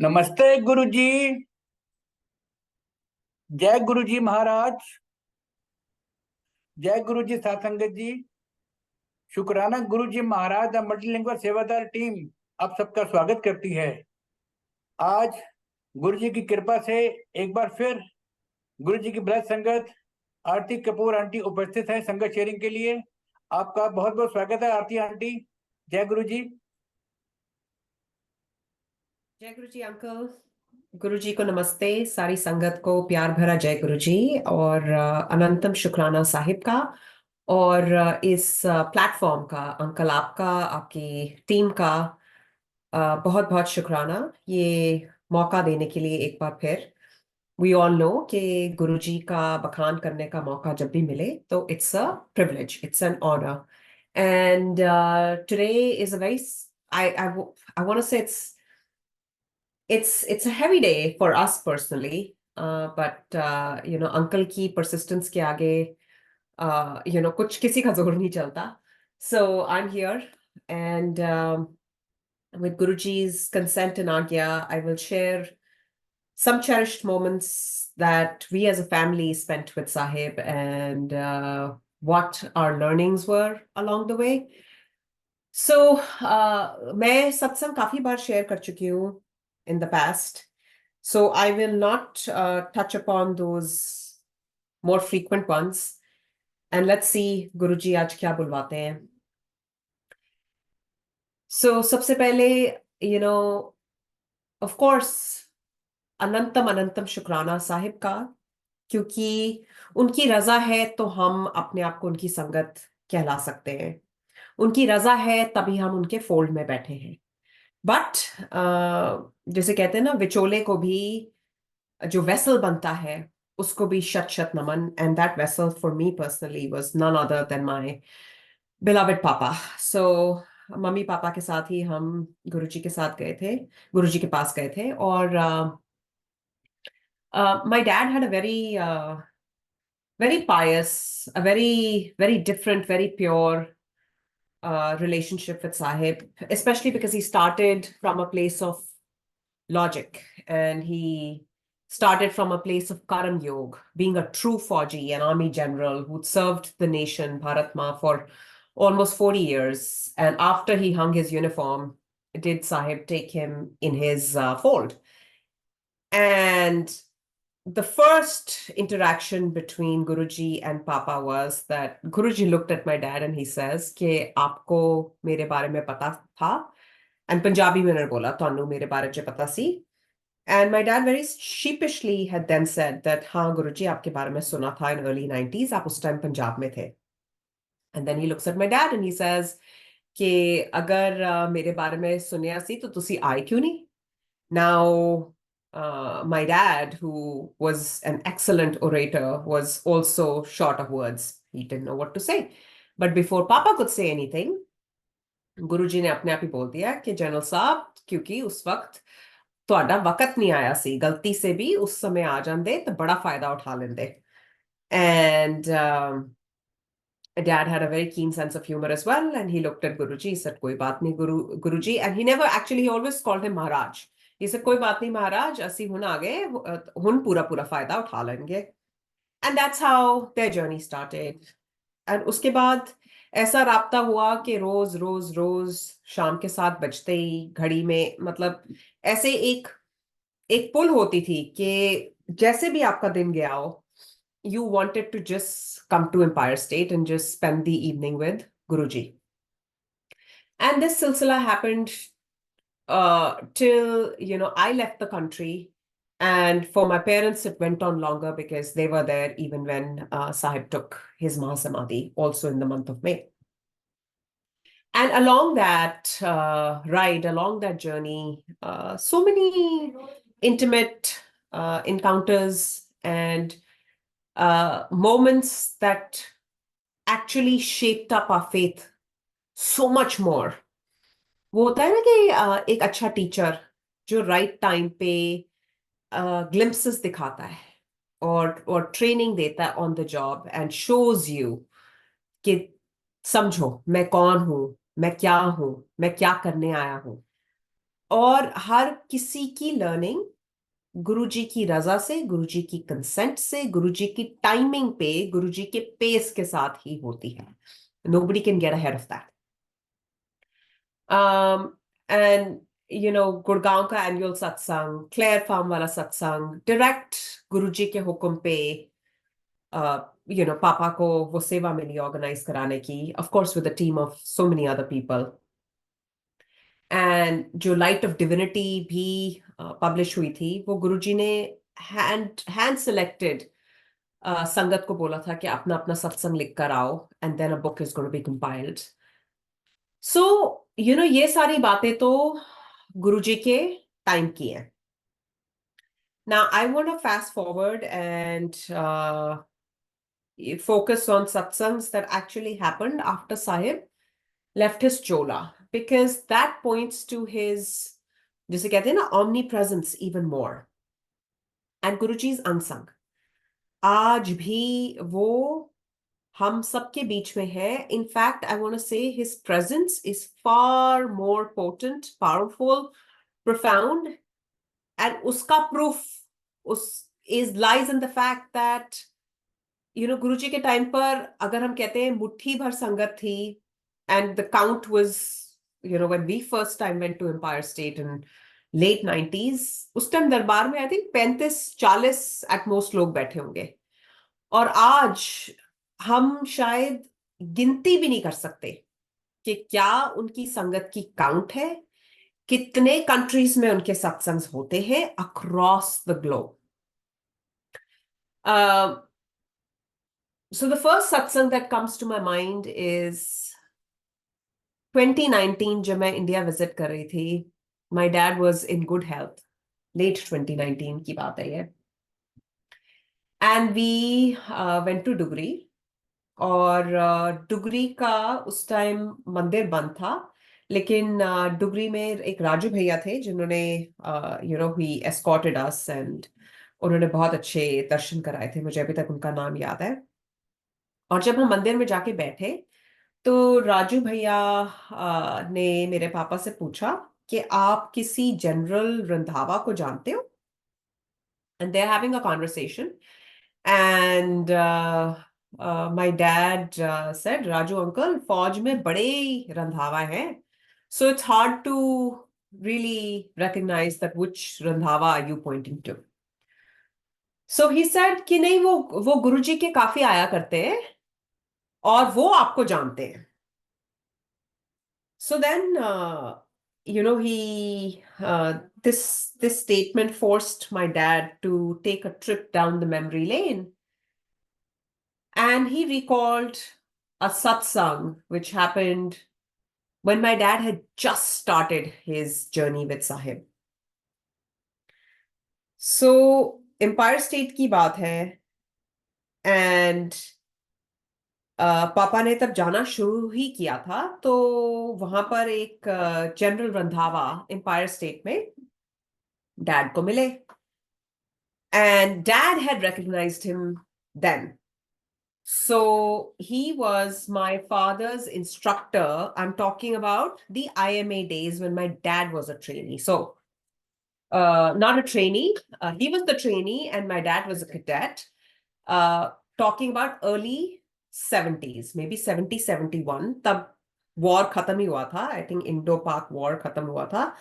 नमस्ते गुरुजी। जय गुरुजी महाराज। जय गुरुजी साथ संगत जी। शुक्राना गुरुजी महाराज द मल्टीलिंगुअल सेवादार टीम आप सबका स्वागत करती है। आज गुरुजी की कृपा से एक बार फिर गुरुजी की ब्रज संगत आरती कपूर आंटी उपस्थित है संगत शेयरिंग के लिए। आपका बहुत बहुत स्वागत है आरती आंटी। जय गुरुजी। जय गुरु जी अंकल। गुरु जी को नमस्ते। सारी संगत को प्यार भरा जय गुरु जी और अनंतम शुक्राना साहिब का। और इस प्लेटफॉर्म का अंकल आपका, आपकी टीम का बहुत बहुत शुक्राना ये मौका देने के लिए एक बार फिर। वी ऑल नो कि गुरु जी का बखान करने का मौका जब भी मिले तो it's a privilege, it's an honour. And today is a very I want to say it's a heavy day for us personally, but uncle की persistence के आगे कुछ किसी का जोर नहीं चलता. So I'm here, and with Guruji's consent and agya, I will share some cherished moments that we as a family spent with Sahib, and what our learnings were along the way. So मैं सत्संग काफी बार share कर चुकी हूँ in the past. So I will not touch upon those more frequent ones. And let's see Guruji आज क्या बुलवाते हैं. So सबसे पहले, you know, of course, अनंतम अनंतम शुक्राना साहिब का, क्योंकि उनकी रजा है तो हम अपने आप को उनकी संगत कहला सकते हैं. उनकी रजा है तभी हम उनके फोल्ड में बैठे हैं. बट जैसे कहते हैं ना, विचोले को भी जो वेसल बनता है उसको भी शत शत नमन. And that vessel for me personally was none other than my beloved papa. So mummy papa के साथ ही हम गुरुजी के साथ गए थे, गुरुजी के पास गए थे. और my dad had a very pious, a very different, very pure relationship with Sahib, especially because he started from a place of logic, and he started from a place of Karam Yog, being a true Fauji, an army general who'd served the nation, Bharat Ma, for almost 40 years. And after he hung his uniform, did Sahib take him in his fold. And the first interaction between Guruji and Papa was that Guruji looked at my dad and he says कि आपको मेरे बारे में पता था. And Punjabi में उन्होंने बोला तानू मेरे बारे में पता सी. And my dad very sheepishly had then said that हाँ Guruji आपके बारे में सुना था in early 90s, आप उस टाइम पंजाब में थे. And then he looks at my dad and he says कि अगर मेरे बारे में सुनिया सी तो तुसी आए क्यों नहीं. Now my dad, who was an excellent orator, was also short of words. He didn't know what to say. But before Papa could say anything, गुरुजी ने अपने आप ही बोल दिया कि जनरल साहब, क्योंकि उस वक्त ਤੁਹਾਡਾ वक्त नहीं आया सी, गलती से भी उस समय आ जाते तो बड़ा फायदा उठा लेंदे. And dad had a very keen sense of humor as well, and he looked at Guruji. He said, "कोई बात नहीं Guruji," and he never actually, he always called him Maharaj. He said, "कोई बात नहीं Maharaj, असी हुन आ गए, हुन पूरा पूरा फायदा उठा लेंगे." And that's how their journey started. And उसके बाद ऐसा राब्ता हुआ कि रोज रोज रोज शाम के 7 बजते ही घड़ी में, मतलब ऐसे एक एक पुल होती थी कि जैसे भी आपका दिन गया हो, you wanted to just come to Empire State and just spend the evening with Guruji. And this silsila happened till, I left the country. And for my parents, it went on longer because they were there even when Sahib took his Mahasamadhi, also in the month of May. And along that ride, along that journey, so many intimate encounters and moments that actually shaped up our faith so much more. वो होता है ना कि एक अच्छा teacher जो right time पे glimpses दिखाता है और ट्रेनिंग देता है on the job and shows you कि समझो मैं कौन हूं, मैं क्या हूं, मैं क्या करने आया हूं. और हर किसी की लर्निंग गुरुजी की रजा से, गुरुजी की कंसेंट से, गुरुजी की टाइमिंग पे, गुरुजी के पेस के साथ ही होती है. Nobody can get ahead of that. And Gurgaon का एनुअल सत्संग, क्लेयर फार्म वाला सत्संग, डायरेक्ट गुरुजी के हुक्म पे पापा को वो सेवा मिली ऑर्गेनाइज कराने की, of course with a team of so many other people. And जो लाइट ऑफ डिविनिटी भी पब्लिश हुई थी, वो गुरुजी ने हैंड सेलेक्टेड संगत को बोला था कि अपना अपना सत्संग लिख कर आओ, and then a book is going to be compiled. So ये सारी बातें तो गुरुजी के टाइम की हैं. Now I want to fast forward and focus on satsangs that actually happened after Sahib left his chola, because that points to his, जिसे कहते हैं ना, omnipresence even more. And Guruji's unsung. आज भी वो हम सबके बीच में है. In fact, I want to say his presence is far more potent, powerful, profound, and उसका proof lies in the fact that गुरुजी के टाइम पर अगर हम कहते हैं मुट्ठी भर संगत थी, and the count was, when we first time went to Empire State in late 90s, उस टाइम दरबार में आई थिंक 35-40 एट मोस्ट लोग बैठे होंगे. और आज हम शायद गिनती भी नहीं कर सकते कि क्या उनकी संगत की काउंट है, कितने कंट्रीज में उनके सत्संग होते हैं across the globe. So the first satsang that comes to my mind is 2019, जब मैं इंडिया विजिट कर रही थी. My dad was in good health. Late 2019 की बात है ये. And we went to Dugri. और डुगरी का उस टाइम मंदिर बंद था, लेकिन डुगरी में एक राजू भैया थे जिन्होंने ही एस्कॉर्टेड अस, एंड उन्होंने बहुत अच्छे दर्शन कराए थे. मुझे अभी तक उनका नाम याद है. और जब हम मंदिर में जाके बैठे तो राजू भैया ने मेरे पापा से पूछा कि आप किसी जनरल रंधावा को जानते हो. And they are having a conversation, and my dad said, Raju uncle, फौज में बड़े रंधावा हैं, so it's hard to really recognize that which Randhawa are you pointing to. So he said कि नहीं, वो गुरुजी के काफी आया करते हैं और वो आपको जानते हैं. So then, this statement forced my dad to take a trip down the memory lane, and he recalled a satsang which happened when my dad had just started his journey with Sahib. So Empire State की बात है, and पापा ने तब जाना शुरू ही किया था. तो वहां पर एक जनरल रंधावा एम्पायर स्टेट में डैड को मिले, and dad had recognised him then. So he was my father's instructor. I'm talking about the IMA days when my dad was a trainee. So not a trainee, he was the trainee and my dad was a cadet. Talking about early 70s, maybe 70-71. तब war खत्म ही हुआ था. I think Indo पाक war खत्म हुआ था,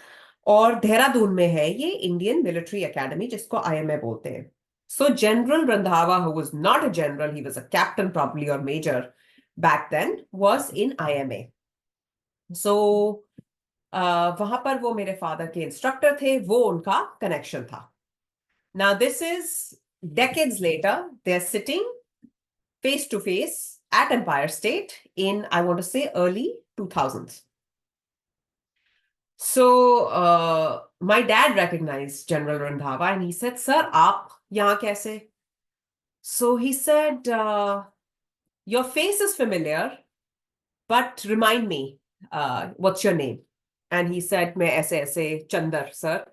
और देहरादून में है ये इंडियन मिलिट्री एकेडमी, जिसको IMA बोलते हैं. So General Randhawa, who was not a general, he was a captain probably or major back then, was in IMA. So वहां पर वो मेरे फादर के इंस्ट्रक्टर थे, वो उनका कनेक्शन था. Now this is decades later. They're sitting face to face at Empire State in, I want to say, early 2000s. So my dad recognized General Randhawa and he said, "Sir, aap yahan kaise?" So he said, "Your face is familiar, but remind me, what's your name?" And he said, "मैं ऐसे ऐसे Chandar sir,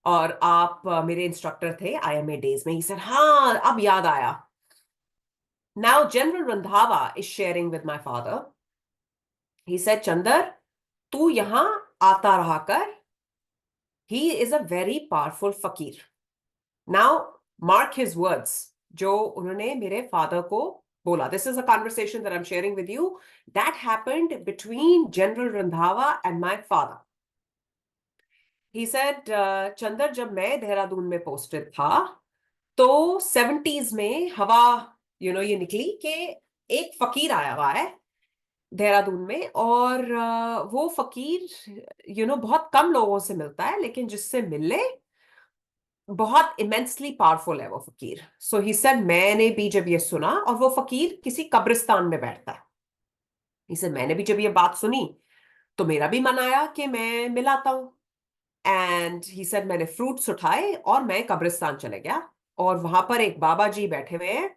और आप मेरे instructor थे IMA days में." He said, "हाँ, अब याद आया." Now General Randhawa is sharing with my father. He said, "Chandar, तू यहाँ आता रहा कर, he is a very powerful fakir. Now, mark his words. जो उन्होंने मेरे father को बोला. This is a conversation that I'm sharing with you that happened between General Randhawa and my father. He said, Chandar, जब मैं देहरादून में posted था, तो 70s में हवा ये निकली कि एक फकीर आया हुआ है देहरादून में, और वो फकीर बहुत कम लोगों से मिलता है, लेकिन जिससे मिले बहुत इमेंसली पावरफुल है वो फकीर. सो ही सेड, मैंने भी जब ये सुना, और वो फकीर किसी कब्रिस्तान में बैठता है, ही सेड मैंने भी जब ये बात सुनी तो मेरा भी मन आया कि मैं मिलाता हूं. एंड ही सेड मैंने फ्रूट्स उठाए और मैं कब्रिस्तान चले गया, और वहां पर एक बाबा जी बैठे हुए हैं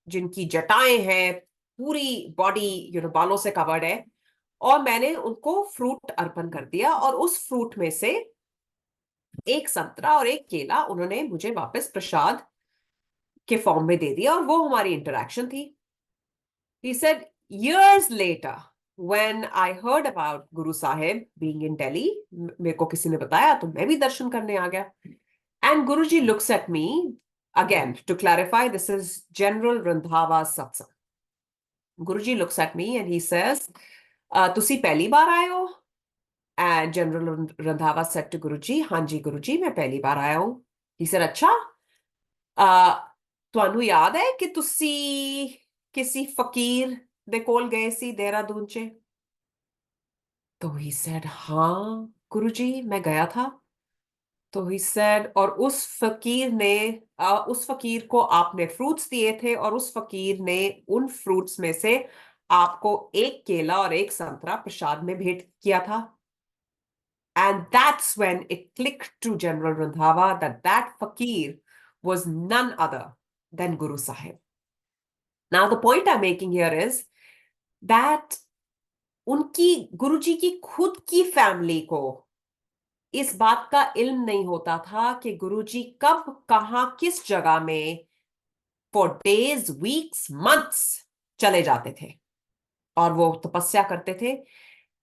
जिनकी जटाएं हैं, पूरी बॉडी बालों से कवर्ड है, और मैंने उनको फ्रूट अर्पण कर दिया, और उस फ्रूट में से एक संतरा और एक केला उन्होंने मुझे वापस प्रसाद के फॉर्म में दे दिया, और वो हमारी इंटरेक्शन थी. He said years later when I heard about Guru Sahib being in Delhi, मेरे को किसी ने बताया तो मैं भी दर्शन करने आ गया. And Guruji looks at me again to clarify, this is General Randhava's satsang. Guruji looks at me and he says, तुसी पहली बार आए हो? And General Randhava said to Guruji, हाँ जी Guruji, मैं पहली बार आया हूँ. He said, अच्छा, ਤੁਹਾਨੂੰ याद है कि तुसी किसी फकीर दे कोल गए सी देहरादून च? तो ही सेड, हाँ गुरुजी, मैं गया था. तो ही सेड, और उस फकीर को आपने फ्रूट्स दिए थे, और उस फकीर ने उन फ्रूट्स में से आपको एक केला और एक संतरा प्रसाद में भेंट किया था. And that's when it clicked to General Randhawa that fakir was none other than Guru Sahib. Now, the point I'm making here is that उनकी गुरुजी की खुद की फैमिली को इस बात का इल्म नहीं होता था कि गुरुजी कब कहां किस जगह में फॉर डेज, वीक्स, मंथ्स चले जाते थे और वो तपस्या करते थे.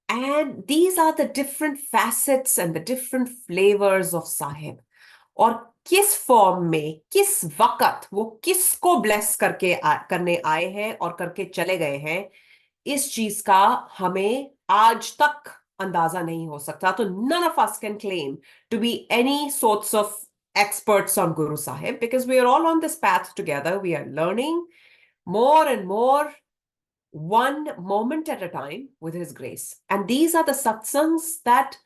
And these are the different facets and the different flavours of Sahib. और किस फॉर्म में, किस वक्त वो किसको ब्लेस करने आए हैं और करके चले गए हैं, इस चीज का हमें आज तक अंदाजा नहीं हो सकता. तो none of us can claim to be any sorts of experts on Guru Sahib, because we are all on this path together. We are learning more and more, one moment at a time, with his grace. And these are the satsangs that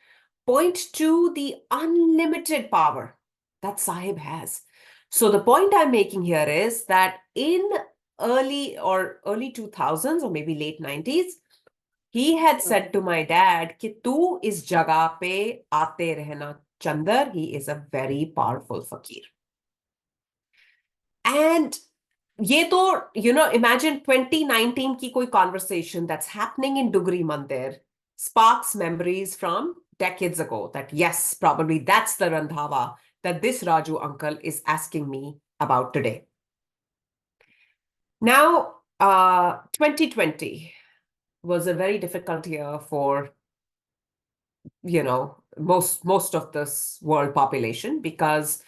point to the unlimited power that Sahib has. So the point I'm making here is that in early 2000s or maybe late 90s, he had said to my dad कि तू इस जगह पे आते रहना Chandar, he is a very powerful fakir. And ये तो imagine 2019 की कोई conversation that's happening in Dugri Mandir sparks memories from decades ago, that yes, probably that's the Randhawa that this Raju uncle is asking me about today. Now, 2020 was a very difficult year for most of this world population, because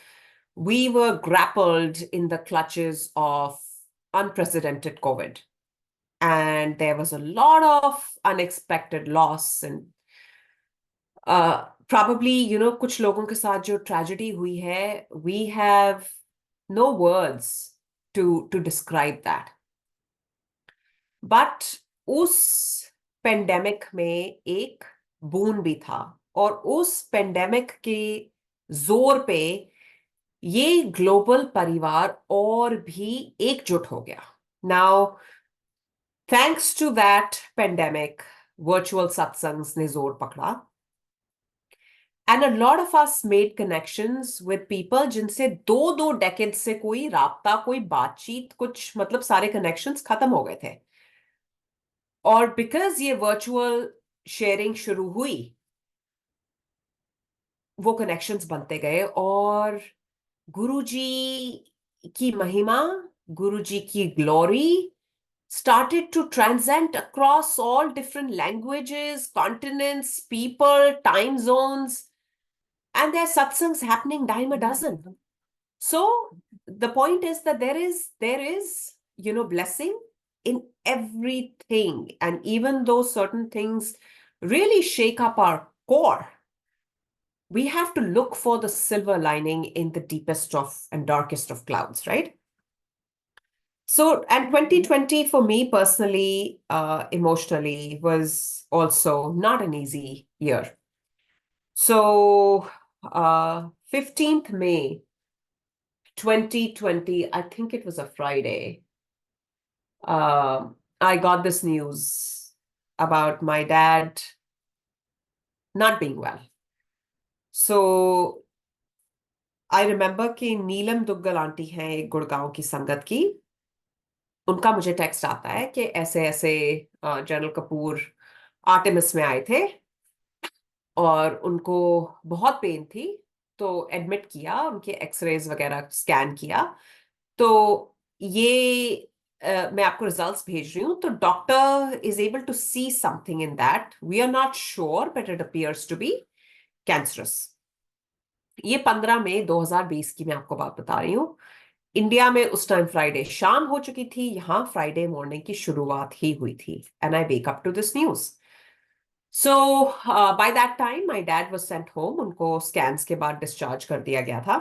we were grappled in the clutches of unprecedented COVID, and there was a lot of unexpected loss, and probably कुछ लोगों के साथ जो tragedy हुई है, we have no words to describe that. But उस pandemic में एक बून भी था, और उस पेंडेमिक के जोर पे ये ग्लोबल परिवार और भी एकजुट हो गया. Now, thanks to that pandemic, virtual satsangs ने जोर पकड़ा, and a lot of us made connections with people जिनसे दो decades से कोई राब्ता, कोई बातचीत, कुछ मतलब सारे connections खत्म हो गए थे. और बिकॉज ये वर्चुअल शेयरिंग शुरू हुई, वो कनेक्शंस बनते गए, और गुरुजी की महिमा, गुरुजी की glory started to transcend across all different languages, continents, people, time zones. and there are satsangs happening dime a dozen. So the point is that there is blessing in everything, and even though certain things really shake up our core, we have to look for the silver lining in the deepest of and darkest of clouds, right? So, and 2020 for me personally, emotionally, was also not an easy year. So, 15th May 2020, I think it was a Friday, I got this news about my dad not being well. So, I remember कि नीलम Duggal aunty हैं एक गुड़गांव की संगत की, उनका मुझे text आता है कि ऐसे ऐसे जनरल कपूर आर्टेमिस में आए थे और उनको बहुत पेन थी, तो एडमिट किया, उनके एक्सरेज वगैरह स्कैन किया, तो ये मैं आपको रिजल्ट्स भेज रही हूँ, तो doctor is able to see something in that, we are not sure but it appears to be cancerous. ये 15 मई 2020 की मैं आपको बात बता रही हूँ। इंडिया में उस टाइम फ्राइडे शाम हो चुकी थी, यहाँ फ्राइडे मॉर्निंग की शुरुआत ही हुई थी, and I wake up to this news. So by that time my dad was sent home, उनको स्कैन्स के बाद डिस्चार्ज कर दिया गया था,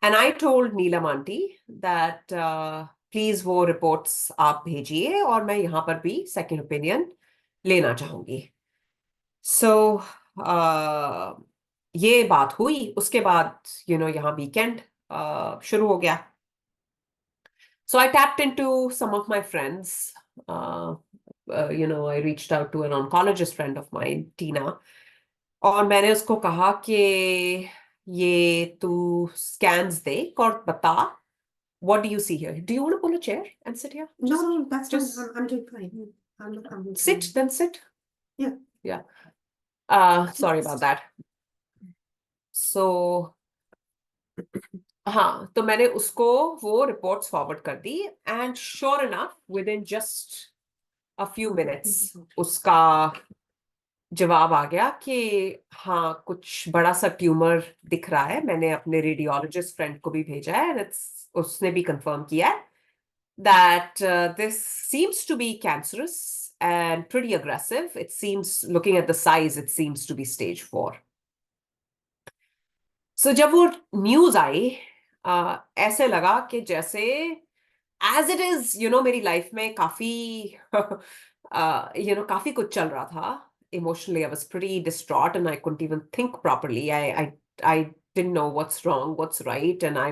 and I told Neelam aunty that please वो रिपोर्ट्स आप भेजिए और मैं यहाँ पर भी सेकेंड ओपिनियन लेना चाहूंगी। सो ये बात हुई, उसके बाद यहाँ वीकेंड शुरू हो गया। So I tapped into some of my friends. I reached out to an oncologist friend of mine, Tina, और मैंने उसको कहा कि ये तू scans देख और बता, what do you see here? Do you want to pull a chair and sit here? No, that's fine. just I'm doing fine. I'm sit, then sit. Yeah. Yeah. Sorry about that. So, हाँ, तो मैंने उसको वो reports forward कर दी, and sure enough within just a few minutes उसका जवाब आ गया कि हाँ, कुछ बड़ा सा ट्यूमर दिख रहा है। मैंने अपने रेडियोलॉजिस्ट फ्रेंड को भी भेजा है, उसने भी कंफर्म किया है that this seems to be cancerous and pretty aggressive. It seems, looking at the size, it seems to be stage 4. So जब वो न्यूज आई, ऐसे लगा कि जैसे एज इट इज मेरी लाइफ में काफी काफी कुछ चल रहा था। Emotionally I was pretty distraught and I couldn't even think properly. I didn't know what's wrong, what's right, and I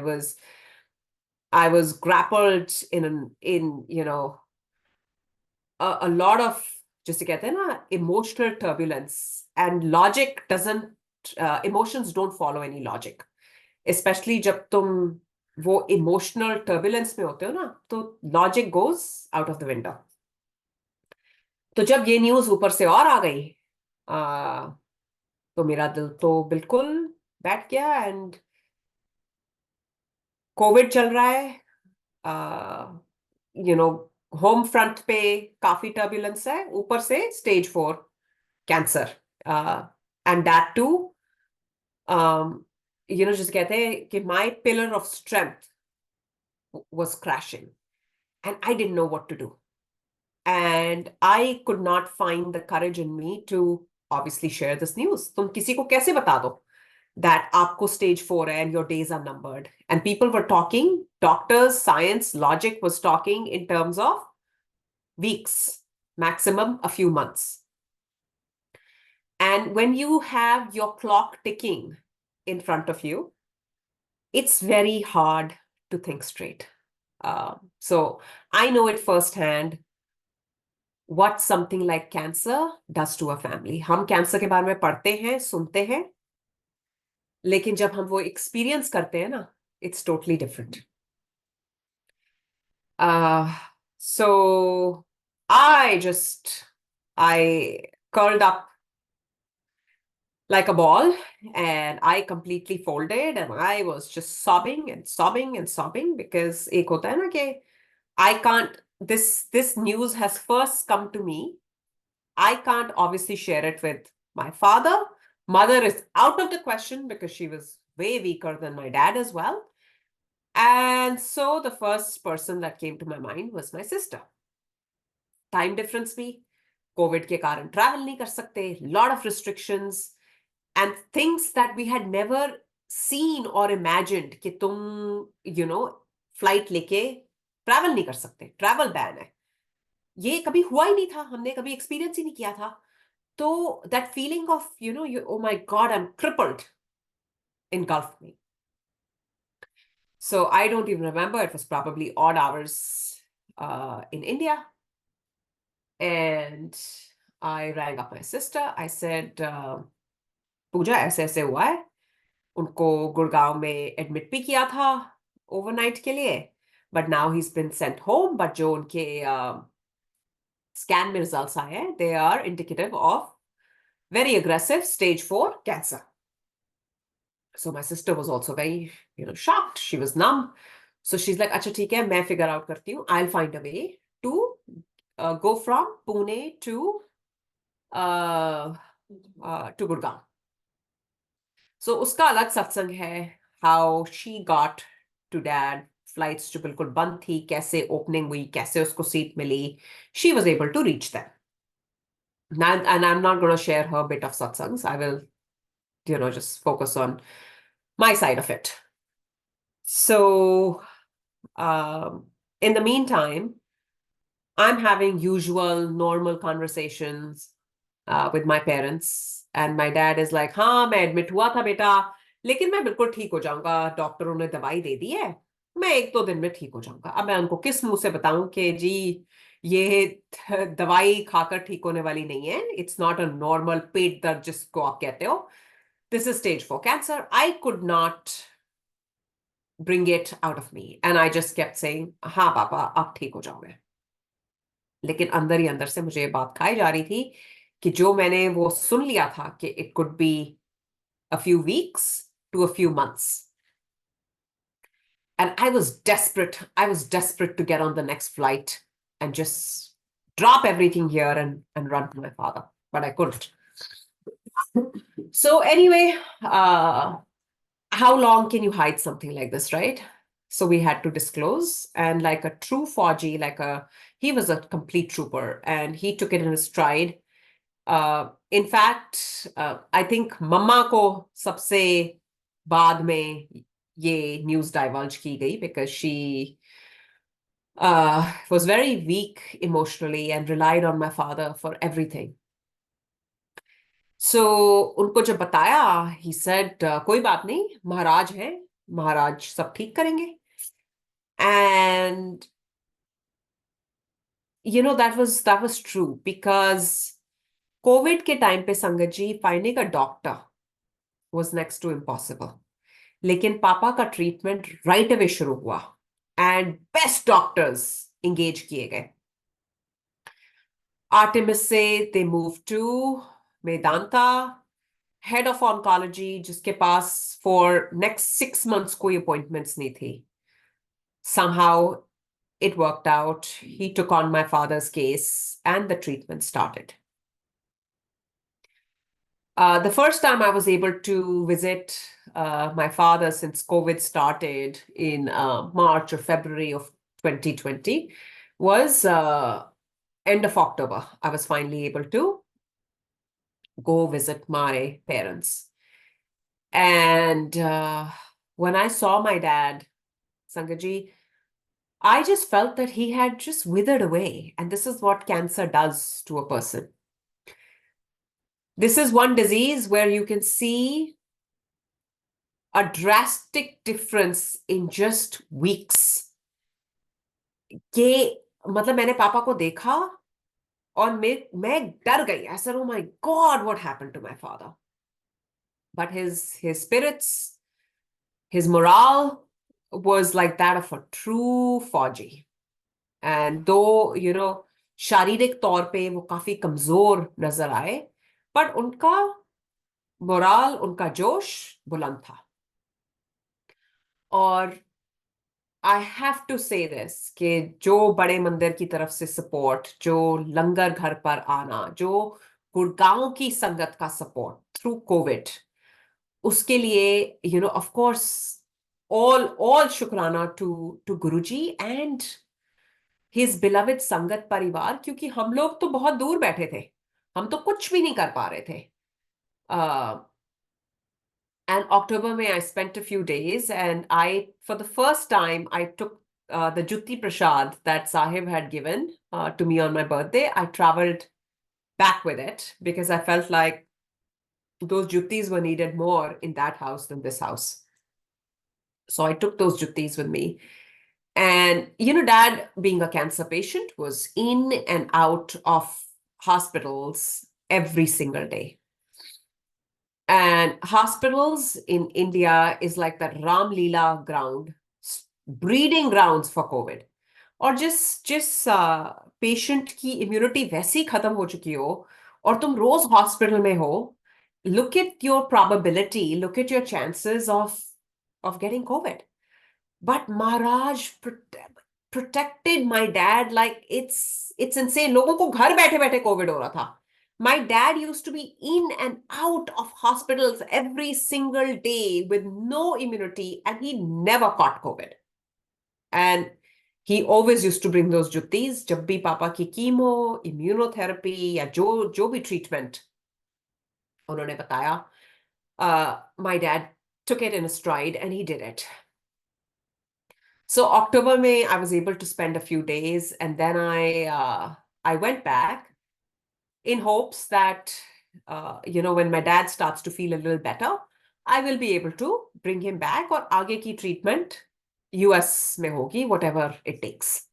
was grappled in a lot of, जिसे कहते हैं ना, emotional turbulence, and logic doesn't emotions don't follow any logic, especially जब तुम वो emotional turbulence में होते हो ना, तो logic goes out of the window. तो जब ये न्यूज ऊपर से और आ गई, तो मेरा दिल तो बिल्कुल बैठ गया, एंड कोविड चल रहा है, होम फ्रंट पे काफी टर्बुलेंस है, ऊपर से stage 4 cancer, and that too जिसे कहते हैं कि my pillar of strength was crashing, and I didn't know what to do, and I could not find the courage in me to obviously share this news. तुम किसी को कैसे बता दो that आपको stage 4 है and your days are numbered? And people were talking, doctors, science, logic was talking in terms of weeks, maximum a few months. And when you have your clock ticking in front of you, it's very hard to think straight. So I know it firsthand what something like cancer does to a family. हम cancer के बारे में पढ़ते हैं, सुनते हैं, लेकिन जब हम वो एक्सपीरियंस करते हैं ना, it's totally different. So I curled up like a ball, and I completely folded, and I was just sobbing and sobbing and sobbing, because एक होता है ना कि I can't, this news has first come to me. I can't obviously share it with my father, Mother is out of the question because she was way weaker than my dad as well. And so the first person that came to my mind was my sister. Time difference भी, COVID के कारण travel नहीं कर सकते, lot of restrictions and things that we had never seen or imagined कि तुम, you know, flight लेके travel नहीं कर सकते, travel ban है. ये कभी हुआ ही नहीं था, हमने कभी experience ही नहीं किया था. तो that feeling of, you know, oh my God, I'm crippled engulfed me. So I don't even remember, it was probably odd hours in India. And I rang up my sister. I said, Pooja, ऐसे ऐसे हुआ है. उनको गुड़गांव में admit भी किया था overnight के लिए, but now he is been sent home. But जो उनके स्कैन में रिजल्ट्स आए हैं, they are indicative of very aggressive stage 4 cancer. So my sister was also very, you know, shocked. She was numb. So she's like, अच्छा ठीक है, मैं figure out करती हूँ. I'll find a way to go from Pune to Gurgaon. So उसका अलग सत्संग है, how she got to dad. Flights जो बिल्कुल बंद थी, कैसे opening हुई, कैसे उसको seat milli. She was able to reach them. Now, and I'm not going to share her bit of satsangs. I will, you know, just focus on my side of it. So in the meantime, I'm having usual normal conversations with my parents, and my dad is like, हाँ मैं admit हुआ था बेटा, लेकिन मैं बिल्कुल ठीक हो जाऊंगा, डॉक्टरों ने दवाई दे दी है, मैं 1-2 दिन में ठीक हो जाऊंगा. अब मैं उनको किस मुंह से बताऊं कि जी ये दवाई खाकर ठीक होने वाली नहीं है, इट्स नॉट अ नॉर्मल पेट दर्द जिसको आप कहते हो, this is stage 4 cancer. I could not bring it out of me, and I just kept saying, हाँ पापा आप ठीक हो जाओगे. लेकिन अंदर ही अंदर से मुझे ये बात खाई जा रही थी कि जो मैंने वो सुन लिया था कि it could be a few weeks to a few months. And I was desperate. I was desperate to get on the next flight and just drop everything here and run to my father. But I couldn't. So anyway, how long can you hide something like this, right? So we had to disclose, and like a true Fauji, he was a complete trooper, and he took it in his stride. In fact, I think Mama ko sabse baad mein ye news divulge ki gayi, because she was very weak emotionally and relied on my father for everything. So उनको जब बताया, he said, कोई बात नहीं, महाराज है, महाराज सब ठीक करेंगे. And you know, that was true, because COVID के टाइम पे संगत जी, finding a doctor was next to impossible. लेकिन पापा का ट्रीटमेंट right away शुरू हुआ, and best doctors engage किए गए. Artemis से they moved to Medanta, head of oncology, जिसके पास for next 6 months कोई appointments नहीं थी. Somehow it worked out. He took on my father's case and the treatment started. The first time I was able to visit my father since COVID started in March or February of 2020 was end of October. I was finally able to go visit my parents. And when I saw my dad, Sangaji, I just felt that he had just withered away. And this is what cancer does to a person. This is one disease where you can see a drastic difference in just weeks. कि मतलब मैंने पापा को देखा और मैं डर गई. I said, oh my God, what happened to my father? But his spirits, his morale was like that of a true Fauji. And though, you know, शारीरिक तौर पे वो काफी कमजोर नजर आए, but उनका मोराल, उनका जोश बुलंद था. और I have to say this कि जो बड़े मंदिर की तरफ से सपोर्ट, जो लंगर घर पर आना, जो गुड़गांव की संगत का सपोर्ट थ्रू कोविड, उसके लिए ऑफ कोर्स all शुक्राना to Guruji and his beloved sangat parivar, क्योंकि हम लोग तो बहुत दूर बैठे थे, हम तो कुछ भी नहीं कर पा रहे थे. And October में I spent a few days, and for the first time, I took the Jutti Prasad that Sahib had given to me on my birthday. I traveled back with it because I felt like those Juttis were needed more in that house than this house. So I took those Juttis with me. And, Dad, being a cancer patient, was in and out of hospitals every single day. And hospitals in India is like that Ram Leela ground, breeding grounds for COVID. और जिस patient की immunity वैसे ही खत्म हो चुकी हो और तुम रोज हॉस्पिटल में हो, look at your probability, look at your chances of getting COVID. But Maharaj protected my dad like it's insane. लोगों को घर बैठे बैठे कोविड हो रहा था. My dad used to be in and out of hospitals every single day with no immunity, and he never caught COVID. And he always used to bring those juttis. जब भी पापा की कीमो, immunotherapy या जो भी treatment उन्होंने बताया, my dad took it in a stride and he did it. So October May, I was able to spend a few days, and then I went back in hopes that when my dad starts to feel a little better, I will be able to bring him back, और आगे की treatment US में होगी, whatever it takes.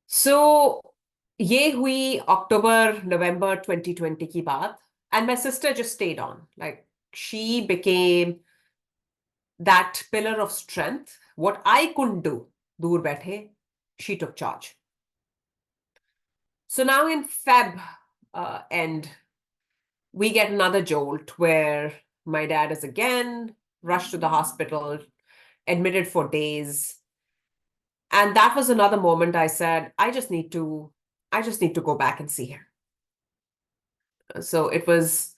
So ये हुई October, November 2020 की बात, and my sister just stayed on. Like, she became that pillar of strength. What I couldn't do, दूर बैठे, she took charge. So now in Feb end, we get another jolt where my dad is again rushed to the hospital, admitted for days. And that was another moment I said, I just need to go back and see her. So it was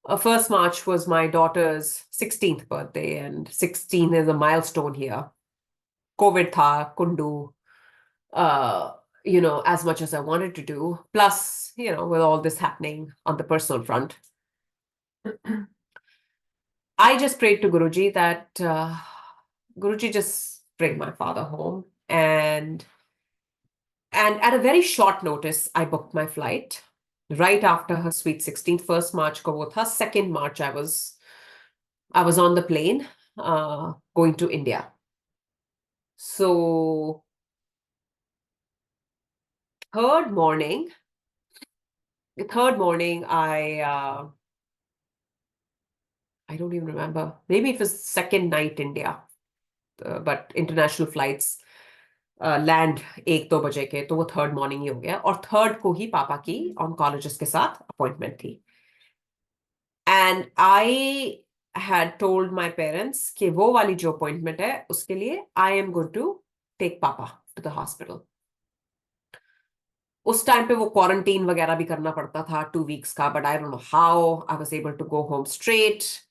1st March was my daughter's 16th birthday, and 16 is a milestone here. COVID tha, couldn't do, as much as I wanted to do. Plus, with all this happening on the personal front, I just prayed to Guruji that, Guruji, just bring my father home. And at a very short notice, I booked my flight right after her sweet 16th. 1st March ko wo tha. 2nd March, I was on the plane going to India. So third morning, I don't even remember. Maybe it was second night India, but international flights land 1-2 बजे के, तो वो third morning ही हो गया. और third को ही पापा की ऑन्कोलॉजिस्ट के साथ अपॉइंटमेंट थी. And I had told my parents कि वो वाली जो अपॉइंटमेंट है उसके लिए I am going to take पापा to the hospital. उस टाइम पे वो क्वारंटीन वगैरह भी करना पड़ता था 2 weeks का, but I don't know how I was able to go home straight.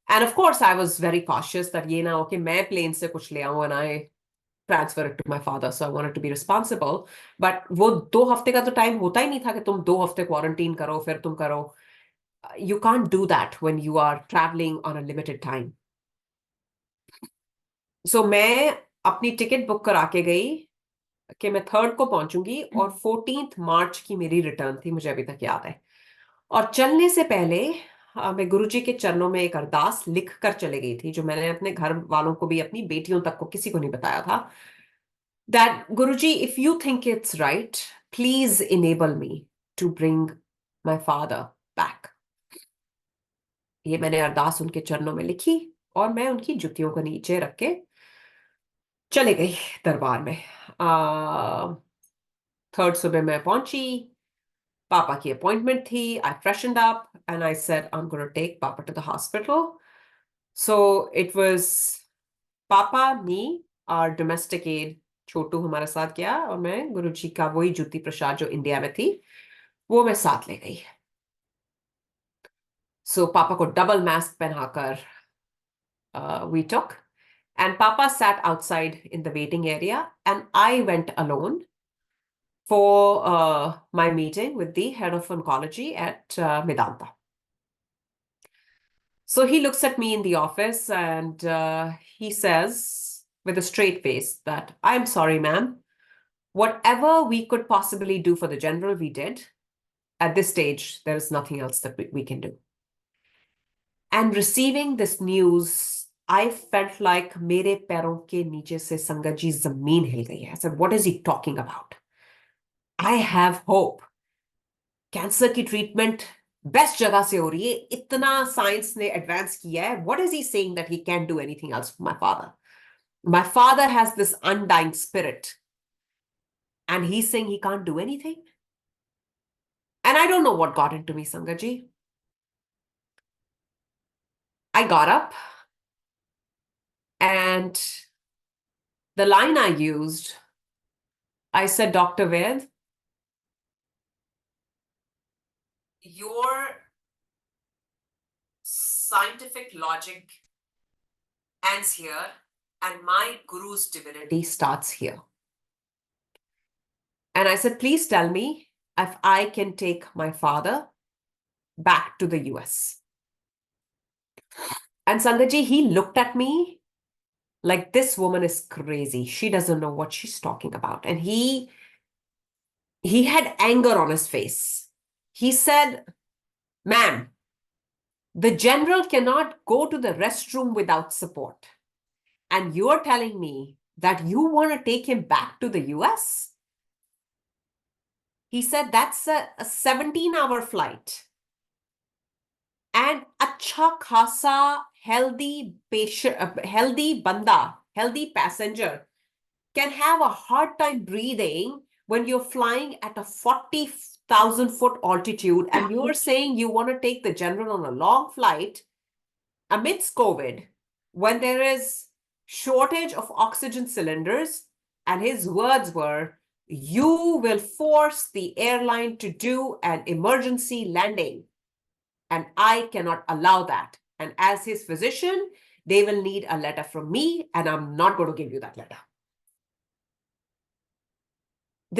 And of course I was very cautious that ये ना हो कि मैं प्लेन से कुछ ले आऊं and I transfer it to my father. So I wanted to be responsible. But वो 2 हफ्ते का तो टाइम होता ही नहीं था कि तुम 2 हफ्ते क्वारंटीन करो फिर तुम करो. You can't do that when you are traveling on a limited time. So मैं अपनी टिकट बुक करा के गई कि मैं 3rd को पहुंचूंगी, और 14th मार्च की मेरी रिटर्न थी, मुझे अभी तक याद है. और चलने से पहले मैं गुरुजी के चरणों में एक अरदास लिख कर चले गई थी, जो मैंने अपने घर वालों को भी, अपनी बेटियों तक को, किसी को नहीं बताया था. That Guruji, if you think it's right, please enable me to bring my father back. ये मैंने अरदास उनके चरणों में लिखी और मैं उनकी जुतियों को नीचे रख के चले गई दरबार में. 3rd सुबह मैं पहुंची, पापा की अपॉइंटमेंट थी. I freshened up and I said, I'm going to take Papa to the hospital. So it was Papa, me, our domestic aid छोटू हमारे साथ गया, और मैं गुरुजी का वही जुती प्रसाद जो इंडिया में थी वो मैं साथ ले गई. सो पापा को डबल मास्क पहनाकर we took, and Papa sat outside in the waiting area, and I went alone for my meeting with the head of oncology at Medanta. So he looks at me in the office and he says with a straight face that, "I'm sorry, ma'am. Whatever we could possibly do for the general, we did. At this stage, there is nothing else that we can do." And receiving this news, I felt like मेरे पैरों के नीचे से संगत जी जमीन हिल गई है. I said, "What is he talking about? I have hope. Cancer की ट्रीटमेंट बेस्ट जगह से हो रही है. इतना साइंस ने एडवांस किया है. What is he saying that he can't do anything else for my father? My father has this undying spirit. And he's saying he can't do anything? And I don't know what got into me, Sangaji. I got up and the line I used, I said, "Dr. Ved, your scientific logic ends here and my guru's divinity starts here." And I said, "Please tell me if I can take my father back to the US." And Sangaji, he looked at me like, this woman is crazy. She doesn't know what she's talking about. And he had anger on his face. He said, "Ma'am, the general cannot go to the restroom without support. And you're telling me that you want to take him back to the US?" He said, "That's a 17-hour flight. And acha khasa healthy patient, healthy banda, healthy passenger can have a hard time breathing when you're flying at a 40,000 foot altitude and you're saying you want to take the general on a long flight amidst COVID when there is shortage of oxygen cylinders." And his words were, "You will force the airline to do an emergency landing. And I cannot allow that. And as his physician, they will need a letter from me, and I'm not going to give you that letter."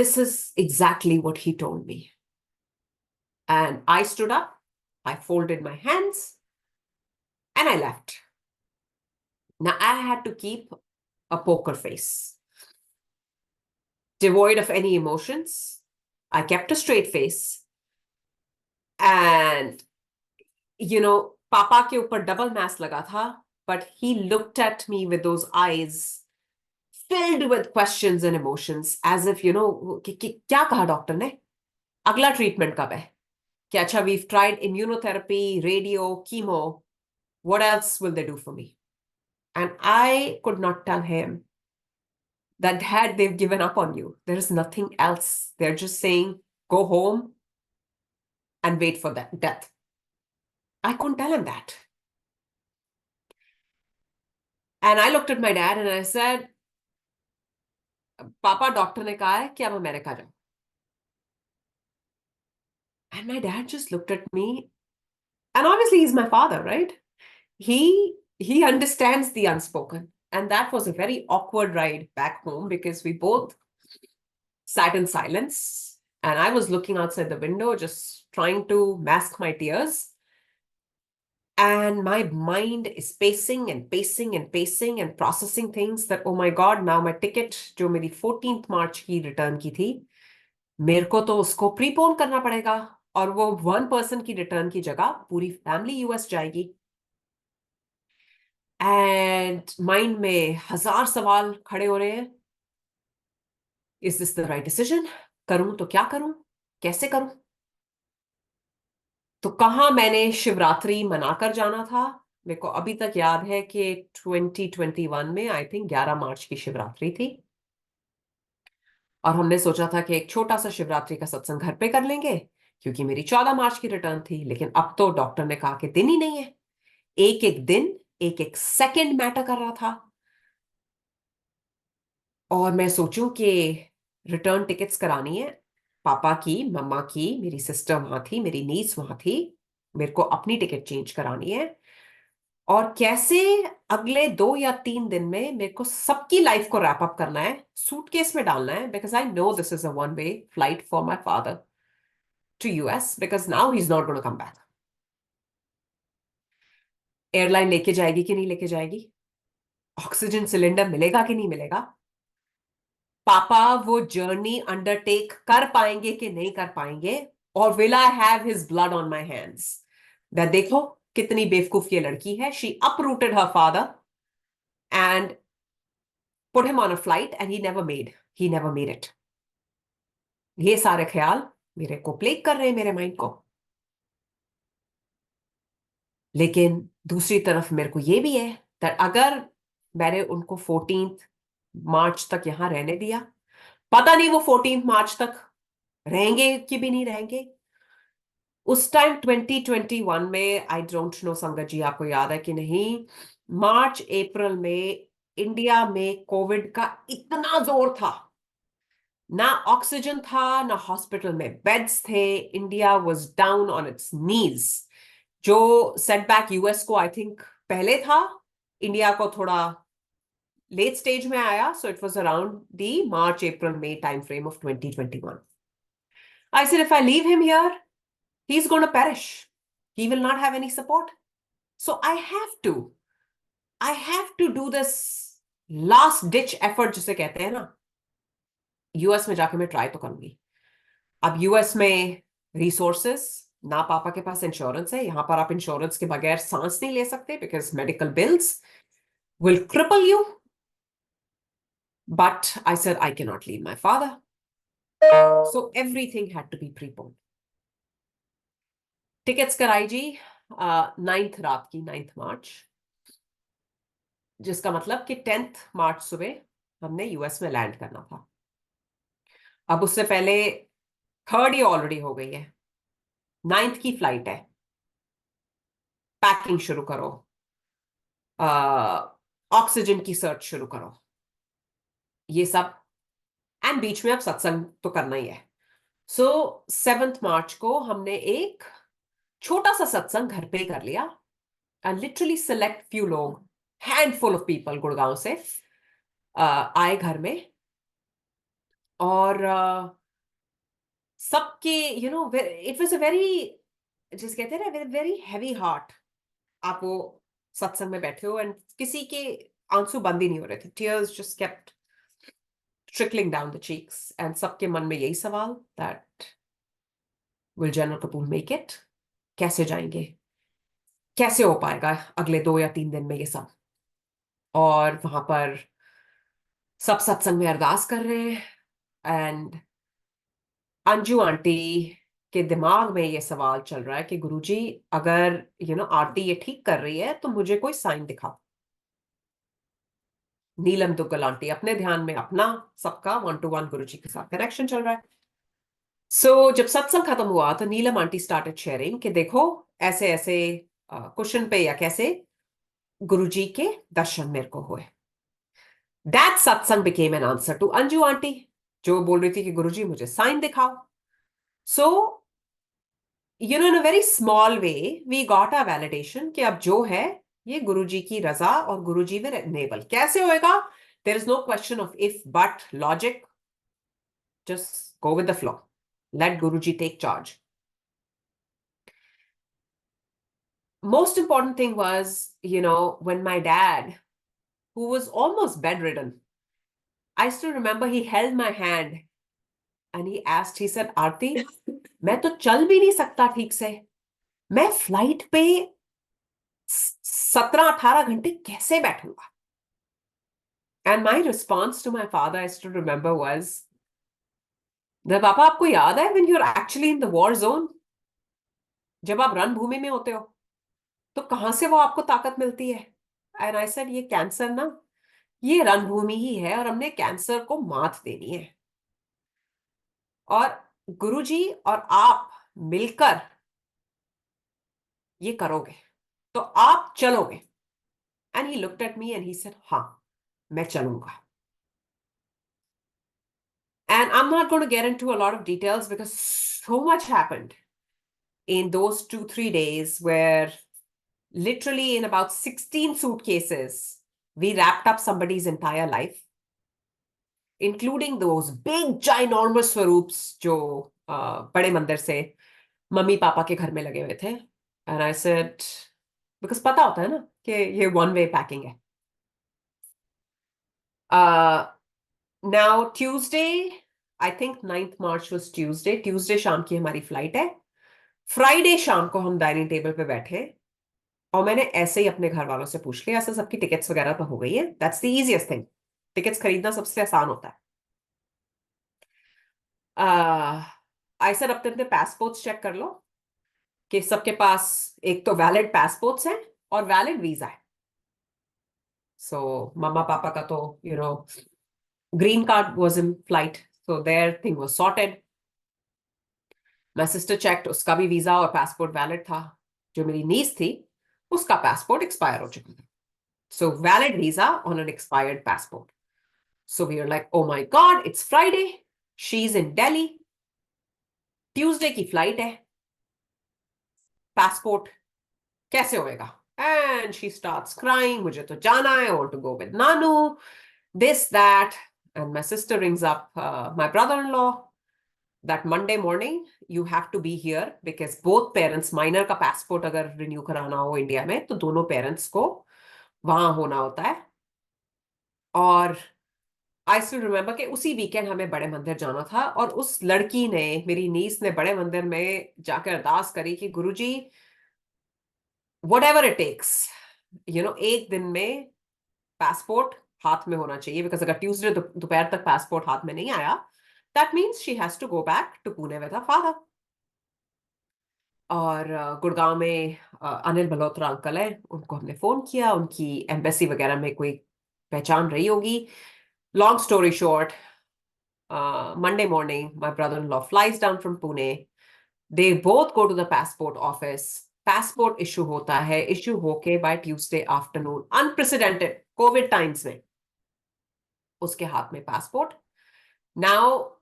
This is exactly what he told me. And I stood up, I folded my hands, and I left. Now I had to keep a poker face, devoid of any emotions. I kept a straight face. And, Papa ke upar double mask laga tha, but he looked at me with those eyes filled with questions and emotions, as if, kya kaha doctor ne? Agla treatment kab hai? Ki acha, we've tried immunotherapy, radio, chemo. What else will they do for me? And I could not tell him that, "Dad, they've given up on you. There is nothing else. They're just saying, go home and wait for that death." I couldn't tell him that. And I looked at my dad and I said, "Papa, doctor ne kaha hai ki ab America jao." And my dad just looked at me, and obviously he's my father, right? He understands the unspoken. And that was a very awkward ride back home because we both sat in silence. And I was looking outside the window, just trying to mask my tears. And my mind is pacing and pacing and pacing and processing things that, oh my God, now my ticket, जो मेरी 14th March की return की थी, मेरे को तो उसको prepone करना पड़ेगा. और वो 1 person की return की जगह पूरी family US जाएगी. And mind में 1000 सवाल खड़े हो रहे हैं. Is this the right decision? करूं तो क्या करूं? कैसे करूं? तो कहाँ मैंने शिवरात्रि मनाकर जाना था? मेरे को अभी तक याद है कि 2021 में आई थिंक 11 मार्च की शिवरात्रि थी. और हमने सोचा था कि एक छोटा सा शिवरात्रि का सत्संग घर पे कर लेंगे क्योंकि मेरी 14 मार्च की रिटर्न थी. लेकिन अब तो डॉक्टर ने कहा कि दिन ही नहीं है. एक एक दिन, एक एक सेकंड मैटर कर रहा था. और मैं सोचूं कि रिटर्न टिकट्स करानी है पापा की, मम्मा की, मेरी सिस्टर वहां थी, मेरी नीस वहां थी, मेरे को अपनी टिकट चेंज करानी है, और कैसे अगले 2 या 3 दिन में मेरे को सबकी लाइफ को रैप अप करना है, सूटकेस में डालना है, because I know this is a one way flight for my father to US, because now he is not gonna come back. Airline लेके जाएगी कि नहीं लेके जाएगी, ऑक्सीजन सिलेंडर मिलेगा कि नहीं मिलेगा, पापा वो जर्नी अंडरटेक कर पाएंगे कि नहीं कर पाएंगे, और will I have his blood on my hands. देखो कितनी बेवकूफ ये लड़की है, she uprooted her father and put him on a flight and he never made it. ये सारे ख्याल मेरे को प्लेग कर रहे हैं, मेरे माइंड को। लेकिन दूसरी तरफ मेरे को ये भी है that अगर मैंने उनको 14th मार्च तक यहां रहने दिया, पता नहीं वो 14th मार्च तक रहेंगे कि भी नहीं रहेंगे। उस टाइम 2021 में, आई डोंट नो संगत जी आपको याद है कि नहीं, मार्च अप्रैल में इंडिया में कोविड का इतना जोर था, ना ऑक्सीजन था, ना हॉस्पिटल में बेड्स थे, India was down on its knees. जो सेटबैक यूएस को आई थिंक पहले था, इंडिया को थोड़ा लेट स्टेज में आया, so it was around the March April May time frame of 2021। I said if I leave him here, he is gonna perish, he will not have any support, so I have to do this last ditch effort जिसे कहते हैं ना, US में जाके मैं try तो करूंगी। अब यूएस में रिसोर्सेस ना, पापा के पास इंश्योरेंस है, यहां पर आप इंश्योरेंस के बगैर सांस नहीं ले सकते, because medical bills will cripple you. But I said I can not leave my father, so everything had to be preponed. Tickets कराई जी 9th रात की, 9th मार्च, जिसका मतलब कि 10th मार्च सुबह हमने यूएस में लैंड करना था। अब उससे पहले 3rd ही ऑलरेडी हो गई है, 9th की फ्लाइट है, पैकिंग शुरू करो, ऑक्सीजन की सर्च शुरू करो, ये सब, एंड बीच में अब सत्संग तो करना ही है। सो 7th मार्च को हमने एक छोटा सा सत्संग घर पे कर लिया, एंड लिटरली सेलेक्ट फ्यू लोग, हैंडफुल ऑफ पीपल गुड़गांव से आए घर में, और सबके इट वॉज अ वेरी, जिस कहते हैं ना, वेरी हैवी हार्ट। आप वो सत्संग में बैठे हो एंड किसी के आंसू बंद ही नहीं हो रहे थे, tears just kept trickling down the cheeks, and सबके मन में यही सवाल, that will general Kapoor make it, कैसे जाएंगे, कैसे हो पाएगा अगले 2 या 3 दिन में ये सब। और वहां पर सब सत्संग में अरदास कर रहे हैं, एंड अंजू आंटी के दिमाग में ये सवाल चल रहा है कि गुरुजी, अगर आरती ये ठीक कर रही है तो मुझे कोई साइन दिखाओ। नीलम दुग्गल आंटी अपने ध्यान में अपना, सबका 1-to-1 गुरुजी के साथ कनेक्शन चल रहा है। सो जब सत्संग खत्म हुआ तो नीलम आंटी स्टार्टेड शेयरिंग कि देखो ऐसे ऐसे क्वेश्चन पे या कैसे गुरुजी के दर्शन मेरे को हुए। That satsang became an answer to Anju aunty, जो बोल रही थी कि गुरुजी मुझे साइन दिखाओ। So in a very small way we got a validation कि अब जो है ये गुरुजी की रजा, और गुरुजी विल एनेबल। कैसे होएगा, there is no question of if but, logic, just go with the flow, let Guruji take charge. Most important thing was, when my dad, who was almost bedridden, I still remember he held my hand and he asked, he said, Aarti, मैं तो चल भी नहीं सकता ठीक से, मैं flight पे 17-18 घंटे कैसे बैठूंगा? And my response to my father, I still remember, was, पापा आपको याद है when you're actually in the war zone, जब आप रणभूमि में होते हो तो कहां से वो आपको ताकत मिलती है? एंड आई सेड, ये कैंसर ना, ये रणभूमि ही है, और हमने कैंसर को मात देनी है, और गुरुजी और आप मिलकर ये करोगे तो आप चलोगे। And he looked at me and he said, हाँ मैं चलूंगा। And I'm not going to get into a lot of details because so much happened in those 2-3 days, where literally in about 16 suitcases we wrapped up somebody's entire life, including those big ginormous स्वरूप्स जो बड़े मंदिर से mummy papa के घर में लगे हुए थे. And I said, because पता होता है ना कि ये one way packing है. Now Tuesday, I think 9th March was Tuesday. Tuesday शाम की हमारी फ्लाइट है. फ्राइडे शाम को हम डाइनिंग टेबल पे बैठे और मैंने ऐसे ही अपने घर वालों से पूछ लिया, ऐसा सबकी टिकट्स वगैरह तो हो गई है. That's the easiest thing. Tickets खरीदना सबसे आसान होता है. आई सर अपने अपने पासपोर्ट्स चेक कर लो कि सबके पास एक तो वैलिड पासपोर्ट्स हैं और वैलिड वीजा है. सो मम्मा पापा का तो green card was in flight, so their thing was sorted. My sister checked, उसका भी वीजा और पासपोर्ट वैलिड था. जो मेरी नीस थी उसका पासपोर्ट एक्सपायर हो चुका था. So valid visa on an expired passport. So we were like, oh my God, it's Friday. She's in Delhi. Tuesday की फ्लाइट है. पासपोर्ट कैसे होएगा? And she starts crying. मुझे तो जाना है. I want to go with Nanu. This, that. And my sister rings up my brother-in-law that Monday morning you have to be here because both parents, minor का passport अगर renew कराना हो India में तो दोनों parents को वहां होना होता है. और आई स्टिल रिमेम्बर कि उसी वीकेंड हमें बड़े मंदिर जाना था और उस लड़की ने, मेरी नीस ने, बड़े मंदिर में जाकर अरदास करी कि गुरुजी व्हाटएवर इट टेक्स, एक दिन में पासपोर्ट हाथ में होना चाहिए. बिकॉज अगर ट्यूसडे दोपहर तक पासपोर्ट हाथ में नहीं आया, that means she has to go back to Pune with her father. और गुड़गांव में अनिल मल्होत्रा अंकल है, उनको हमने फोन किया. उनकी एम्बेसी वगैरह में कोई पहचान रही होगी. Long story short, Monday morning, my brother-in-law flies down from Pune. They both go to the passport office. Passport issue होता है. Issue होके by Tuesday afternoon, unprecedented COVID times में उसके हाथ में passport. Now,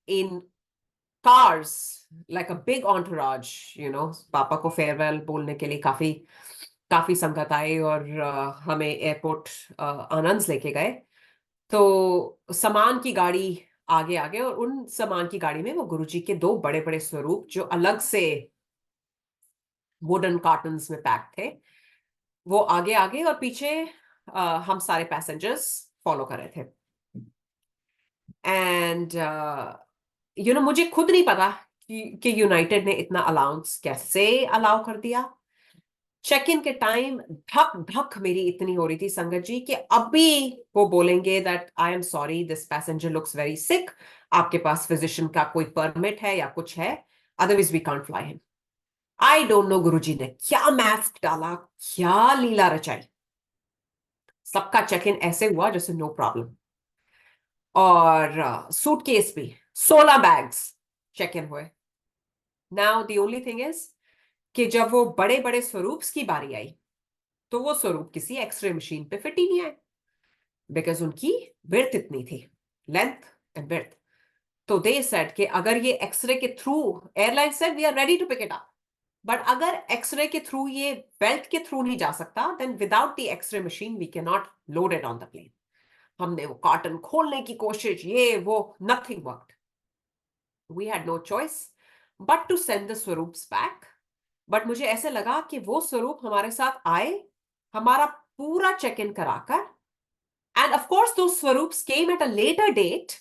in cars, like a big entourage, पापा को farewell बोलने के लिए काफी संगत आई और हमें एयरपोर्ट आनंद लेके गए. तो सामान की गाड़ी आगे आगे, और उन सामान की गाड़ी में वो गुरुजी के 2 बड़े बड़े स्वरूप जो अलग से वुडन कार्टन्स में पैक थे, वो आगे आगे, और पीछे हम सारे पैसेंजर्स फॉलो कर रहे थे. एंड मुझे खुद नहीं पता कि यूनाइटेड ने इतना अलाउंस कैसे अलाउ कर दिया. चेक इन के टाइम धक धक मेरी इतनी हो रही थी संगत जी कि अभी वो बोलेंगे that I am sorry this passenger looks very sick, आपके पास फिजिशियन का कोई परमिट है या कुछ है, otherwise we can't fly him. I don't know Guruji ने क्या मैथ डाला, क्या लीला रचाई. सबका चेक इन ऐसे हुआ जैसे नो प्रॉब्लम. और सूटकेस भी 16 बैग्स चेक इन हुए. Now the only thing is कि जब वो बड़े बड़े स्वरूप्स की बारी आई तो वो स्वरूप किसी एक्सरे मशीन पे फिट ही नहीं आए, बिकॉज उनकी विड्थ इतनी थी, लेंथ एंड विड्थ. तो दे सेड कि अगर ये एक्सरे के through, airline said we are ready to pick it up, but अगर एक्सरे के थ्रू ये बेल्ट के थ्रू नहीं जा सकता, then without the X-ray machine we can not load it on the plane. हमने वो कार्टन खोलने की कोशिश, ये वो, nothing worked. We had no choice but to send the स्वरूप्स बैक. बट मुझे ऐसे लगा कि वो स्वरूप हमारे साथ आए, हमारा पूरा चेक इन कराकर, एंड ऑफ कोर्स दो स्वरूप्स came at a later date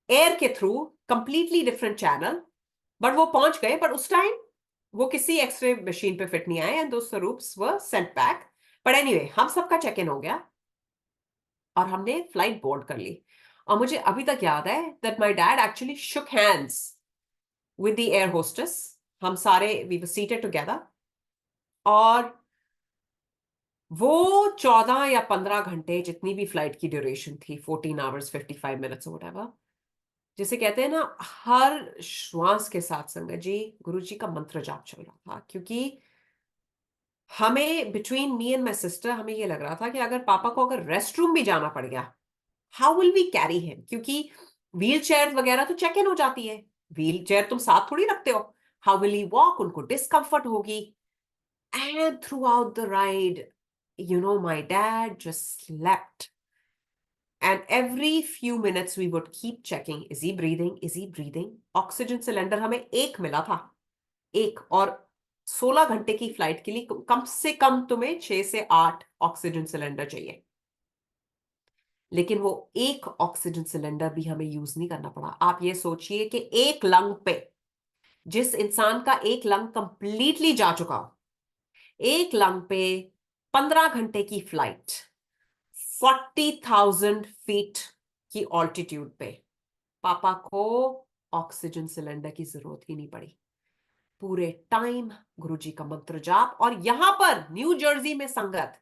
air के through, completely different channel, but वो पहुंच गए. बट उस टाइम वो किसी एक्सरे मशीन पे फिट नहीं आए एंड दो स्वरूप्स were sent back. But anyway, हम सबका चेक इन हो गया और हमने फ्लाइट बोर्ड कर ली. और मुझे अभी तक याद है that my dad actually shook hands with the air hostess. हम सारे वी वर सीटेड टुगेदर, और वो 14 या 15 घंटे जितनी भी फ्लाइट की ड्यूरेशन थी, 14 आवर्स 55 मिनट्स व्हाटएवर, जिसे कहते हैं ना, हर श्वास के साथ संगत जी गुरुजी का मंत्र जाप चल रहा था. क्योंकि हमें, between me and my sister, हमें ये लग रहा था कि अगर पापा को अगर रेस्ट रूम भी जाना पड़ गया, how will we carry him, क्योंकि व्हील चेयर वगैरह तो चेक इन हो जाती है, व्हील चेयर तुम साथ थोड़ी रखते हो, हाउ विल ही वॉक, उनको डिस्कम्फर्ट होगी। And through out the ride, you know, my dad just slept. And every few minutes we would keep checking, is he breathing, is he breathing? Oxygen cylinder हमें एक मिला था, एक, और 16 घंटे की फ्लाइट के लिए कम से कम तुम्हें 6 से 8 ऑक्सीजन सिलेंडर चाहिए। लेकिन वो एक ऑक्सीजन सिलेंडर भी हमें यूज नहीं करना पड़ा। आप ये सोचिए कि एक लंग पे, जिस इंसान का एक लंग कंप्लीटली जा चुका हो, एक लंग पे 15 घंटे की फ्लाइट, 40,000 फीट की ऑल्टीट्यूड पे, पापा को ऑक्सीजन सिलेंडर की जरूरत ही नहीं पड़ी। पूरे टाइम गुरुजी का मंत्र जाप। और यहां पर न्यू जर्सी में संगत,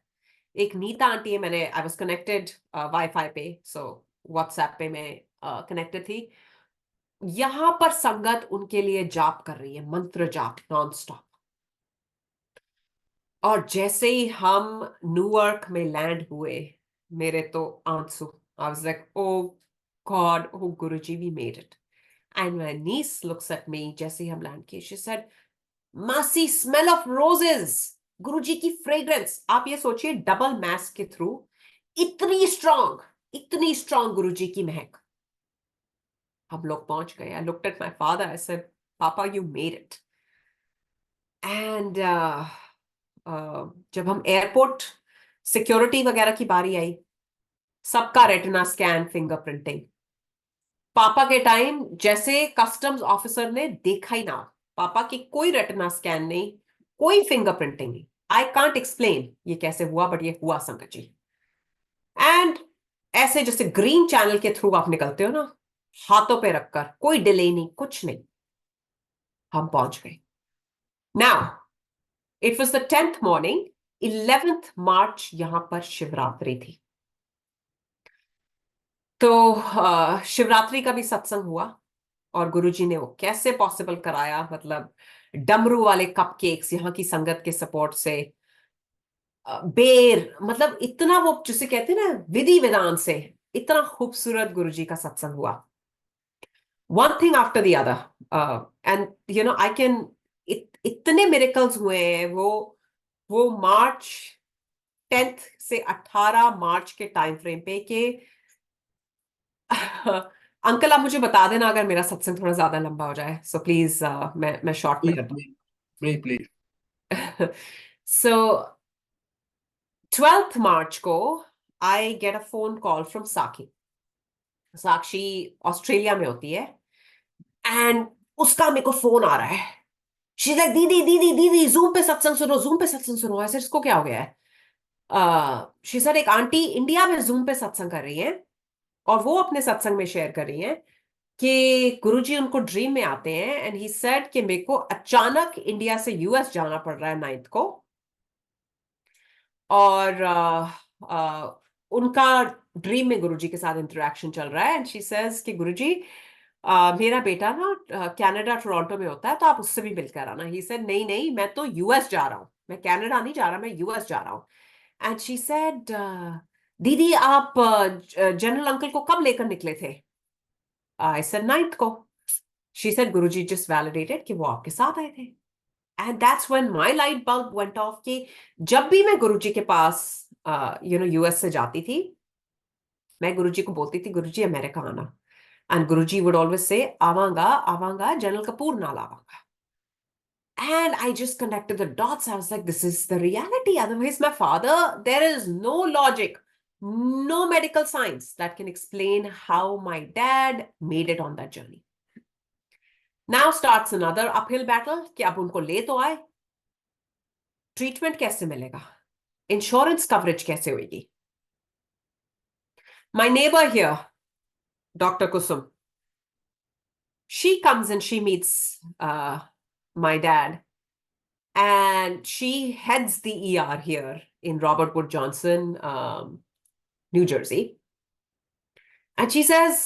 एक नीता आंटी है, मैंने आई वाज कनेक्टेड वाईफाई पे, सो व्हाट्सएप पे मैं कनेक्टेड थी, यहां पर संगत उनके लिए जाप कर रही है, मंत्र जाप नॉन स्टॉप। और जैसे ही हम न्यूयॉर्क में लैंड हुए, मेरे तो आंसू, I was like oh God, oh Guruji, we made it. And my niece looks at me, जैसे ही हम लैंड किए, she said, masi, smell of roses, Guruji की फ्रेग्रेंस। आप ये सोचिए, डबल मास्क के थ्रू इतनी स्ट्रॉन्ग गुरुजी की महक। हम लोग पहुंच गए। I looked at my father, I said, papa you made it. एंड जब हम एयरपोर्ट सिक्योरिटी वगैरह की बारी आई, सबका रेटिना स्कैन, फिंगरप्रिंटिंग। पापा के टाइम जैसे कस्टम्स ऑफिसर ने देखा ही ना, पापा की कोई रेटिना स्कैन नहीं, कोई फिंगरप्रिंटिंग नहीं। आई कांट एक्सप्लेन ये कैसे हुआ, बट ये हुआ संगत जी। एंड ऐसे जैसे ग्रीन चैनल के थ्रू आप निकलते हो ना, हाथों पे रखकर, कोई डिले नहीं, कुछ नहीं, हम पहुंच गए। Now it was the 10th morning, 11th मार्च यहां पर शिवरात्रि थी। तो शिवरात्रि का भी सत्संग हुआ, और गुरुजी ने वो कैसे पॉसिबल कराया, मतलब डमरू वाले कपकेक्स यहाँ की संगत के सपोर्ट से, बेर, मतलब इतना, वो जिसे कहते हैं ना, विधि विधान से इतना खूबसूरत गुरुजी का सत्संग हुआ। One thing after the other, and you know I can, इतने मिरेकल्स हुए हैं। वो मार्च 10th से 18 मार्च के टाइम फ्रेम पे के अंकल आप मुझे बता देना अगर मेरा सत्संग थोड़ा ज्यादा लंबा हो जाए, सो प्लीज मैं शॉर्ट में प्लीज कर प्लीज प्लीज। दूं। सो 12th मार्च को I get a phone call from Sakshi. Sakshi Australia में होती है, एंड उसका मेरे को फोन आ रहा है। शी लाइक, दीदी दीदी दीदी, जूम पे सत्संग सुनो, जूम पे सत्संग सुनो। ऐसे इसको क्या हो गया है? शी सर, एक आंटी इंडिया में जूम पे सत्संग कर रही है, और वो अपने सत्संग में शेयर कर रही है कि गुरुजी उनको ड्रीम में आते हैं, एंड ही सेड कि मेरे को अचानक इंडिया से यूएस जाना पड़ रहा है 9th को, और उनका ड्रीम में गुरुजी के साथ इंटरेक्शन चल रहा है। एंड शी सेज कि गुरुजी, मेरा बेटा ना कनाडा टोरंटो में होता है, तो आप उससे भी मिलकर आना। ही सेड, नहीं नहीं, मैं तो यूएस जा रहा हूँ, मैं कनाडा नहीं जा रहा, मैं यूएस जा रहा हूँ। एंड शी सेड, दीदी आप जनरल अंकल को कब लेकर निकले थे? आई सेड 9th को। She said, Guruji just validated कि वो आपके साथ आए थे। And that's when my light bulb went of कि जब भी मैं गुरुजी के पास यूएस से जाती थी, मैं गुरुजी को बोलती थी, गुरुजी अमेरिका आना। And Guruji would always say, आवांगा आवांगा, जनरल कपूर नाल आवांगा। And I just connected the dots. I was like, this is the reality. Otherwise, my father, there is no logic, no medical science that can explain how my dad made it on that journey. Now starts another uphill battle कि अब उनको ले तो आए, treatment कैसे मिलेगा, insurance coverage कैसे होगी? My neighbor here, Dr. Kusum, she comes and she meets my dad, and she heads the ER here in Robert Wood Johnson, New Jersey. And she says,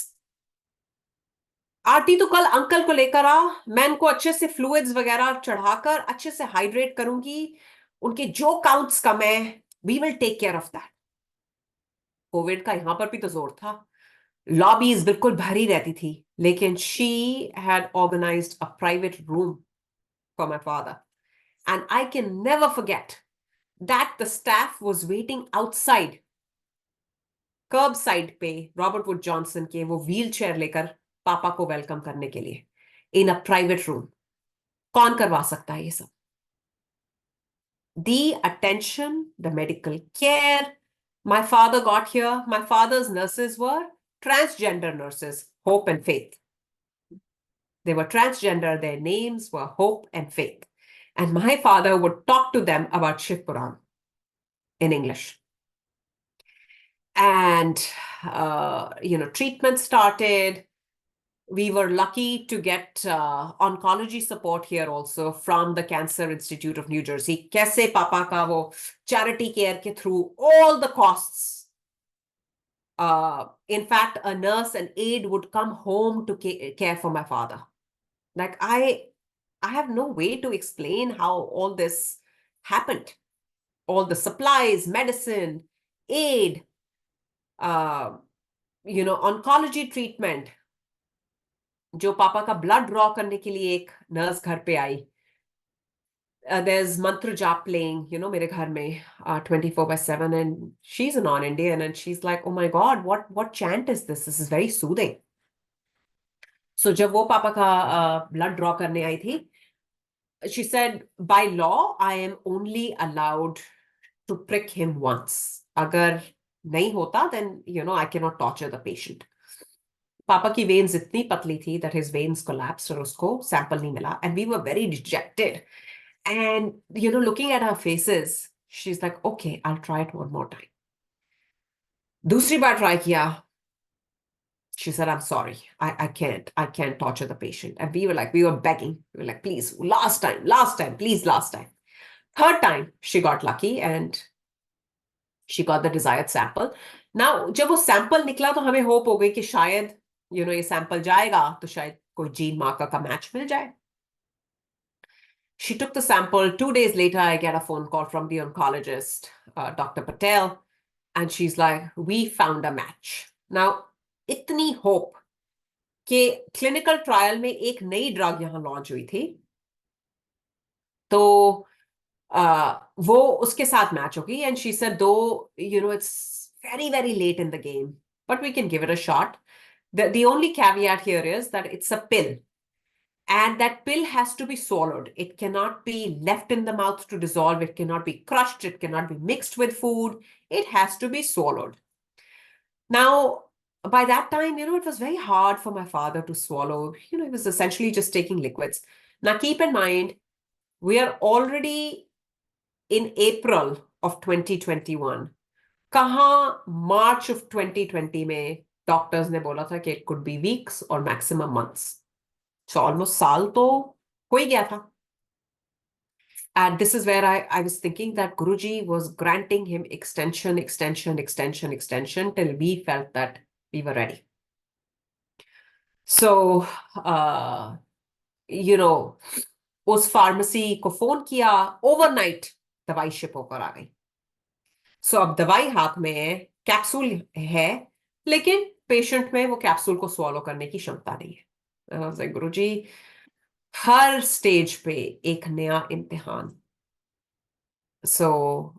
आरती तो कल अंकल को लेकर आ, मैं इनको अच्छे से फ्लूइड्स वगैरह चढ़ाकर अच्छे से हाइड्रेट करूंगी, उनके जो काउंट्स कम है, we will take care of that. Covid का यहां पर भी तो जोर था, लॉबीज बिल्कुल भरी रहती थी, लेकिन she had organized a private room for my father, and I can never forget that the staff was waiting outside kerb side पे रॉबर्ट वुड जॉनसन के वो व्हील चेयर लेकर पापा को वेलकम करने के लिए इन अ प्राइवेट रूम। कौन करवा सकता है ये सब? The attention, the medical care my father got here, my father's nurses were transgender nurses, Hope and Faith. They were transgender, their names were Hope and Faith. And my father would talk to them about Shiv Puran in English. And, treatment started. We were lucky to get oncology support here also from the Cancer Institute of New Jersey. Kaise papa ka wo charity care ke through all the costs. In fact, a nurse and aide would come home to care for my father. Like I have no way to explain how all this happened. All the supplies, medicine, aid, oncology treatment. जो पापा का blood draw करने के लिए एक nurse घर पे आई. There's mantra jap playing, मेरे घर में 24/7, and she's a non-Indian, and she's like, oh my God, what chant is this? This is very soothing. So जब वो पापा का ब्लड ड्रॉ करने आई थी, she said, by law, I am only allowed to prick him once. अगर नहीं होता, then, I cannot torture the patient. पापा की veins इतनी पतली थी that his veins collapsed और उसको sample नहीं मिला, and we were very dejected. And, looking at our faces, she's like, okay, I'll try it one more time. दूसरी बार try किया. She said, I'm sorry, I can't torture the patient. And we were begging. We were like, please, last time, please, last time. Third time, she got lucky and she got the desired sample. Now, जब वो sample निकला तो हमें hope हो गई कि शायद, ये sample जाएगा तो शायद कोई gene marker का match मिल जाए. She took the sample. 2 days later, I get a phone call from the oncologist, Dr. Patel, and she's like, we found a match. Now, itni hope कि clinical trial में एक नई drug यहाँ launch हुई थी, तो वो उसके साथ match होगी. And she said, though, it's very, very late in the game, but we can give it a shot. The only caveat here is that it's a pill. And that pill has to be swallowed. It cannot be left in the mouth to dissolve. It cannot be crushed. It cannot be mixed with food. It has to be swallowed. Now, by that time, it was very hard for my father to swallow. He was essentially just taking liquids. Now, keep in mind, we are already in April of 2021. Kahan March of 2020 में doctors ने बोला था कि it could be weeks or maximum months. So almost साल तो हो ही गया था. And this is where I was thinking that Guruji was granting him extension till we felt that we were ready. So, उस फार्मेसी को phone किया, overnight दवाई ship होकर आ गई. So अब दवाई हाथ में है, कैप्सूल है, लेकिन पेशेंट में वो कैप्सूल को स्वॉलो करने की क्षमता नहीं है. I was like, Guruji, her stage पे एक नया इम्तिहान. So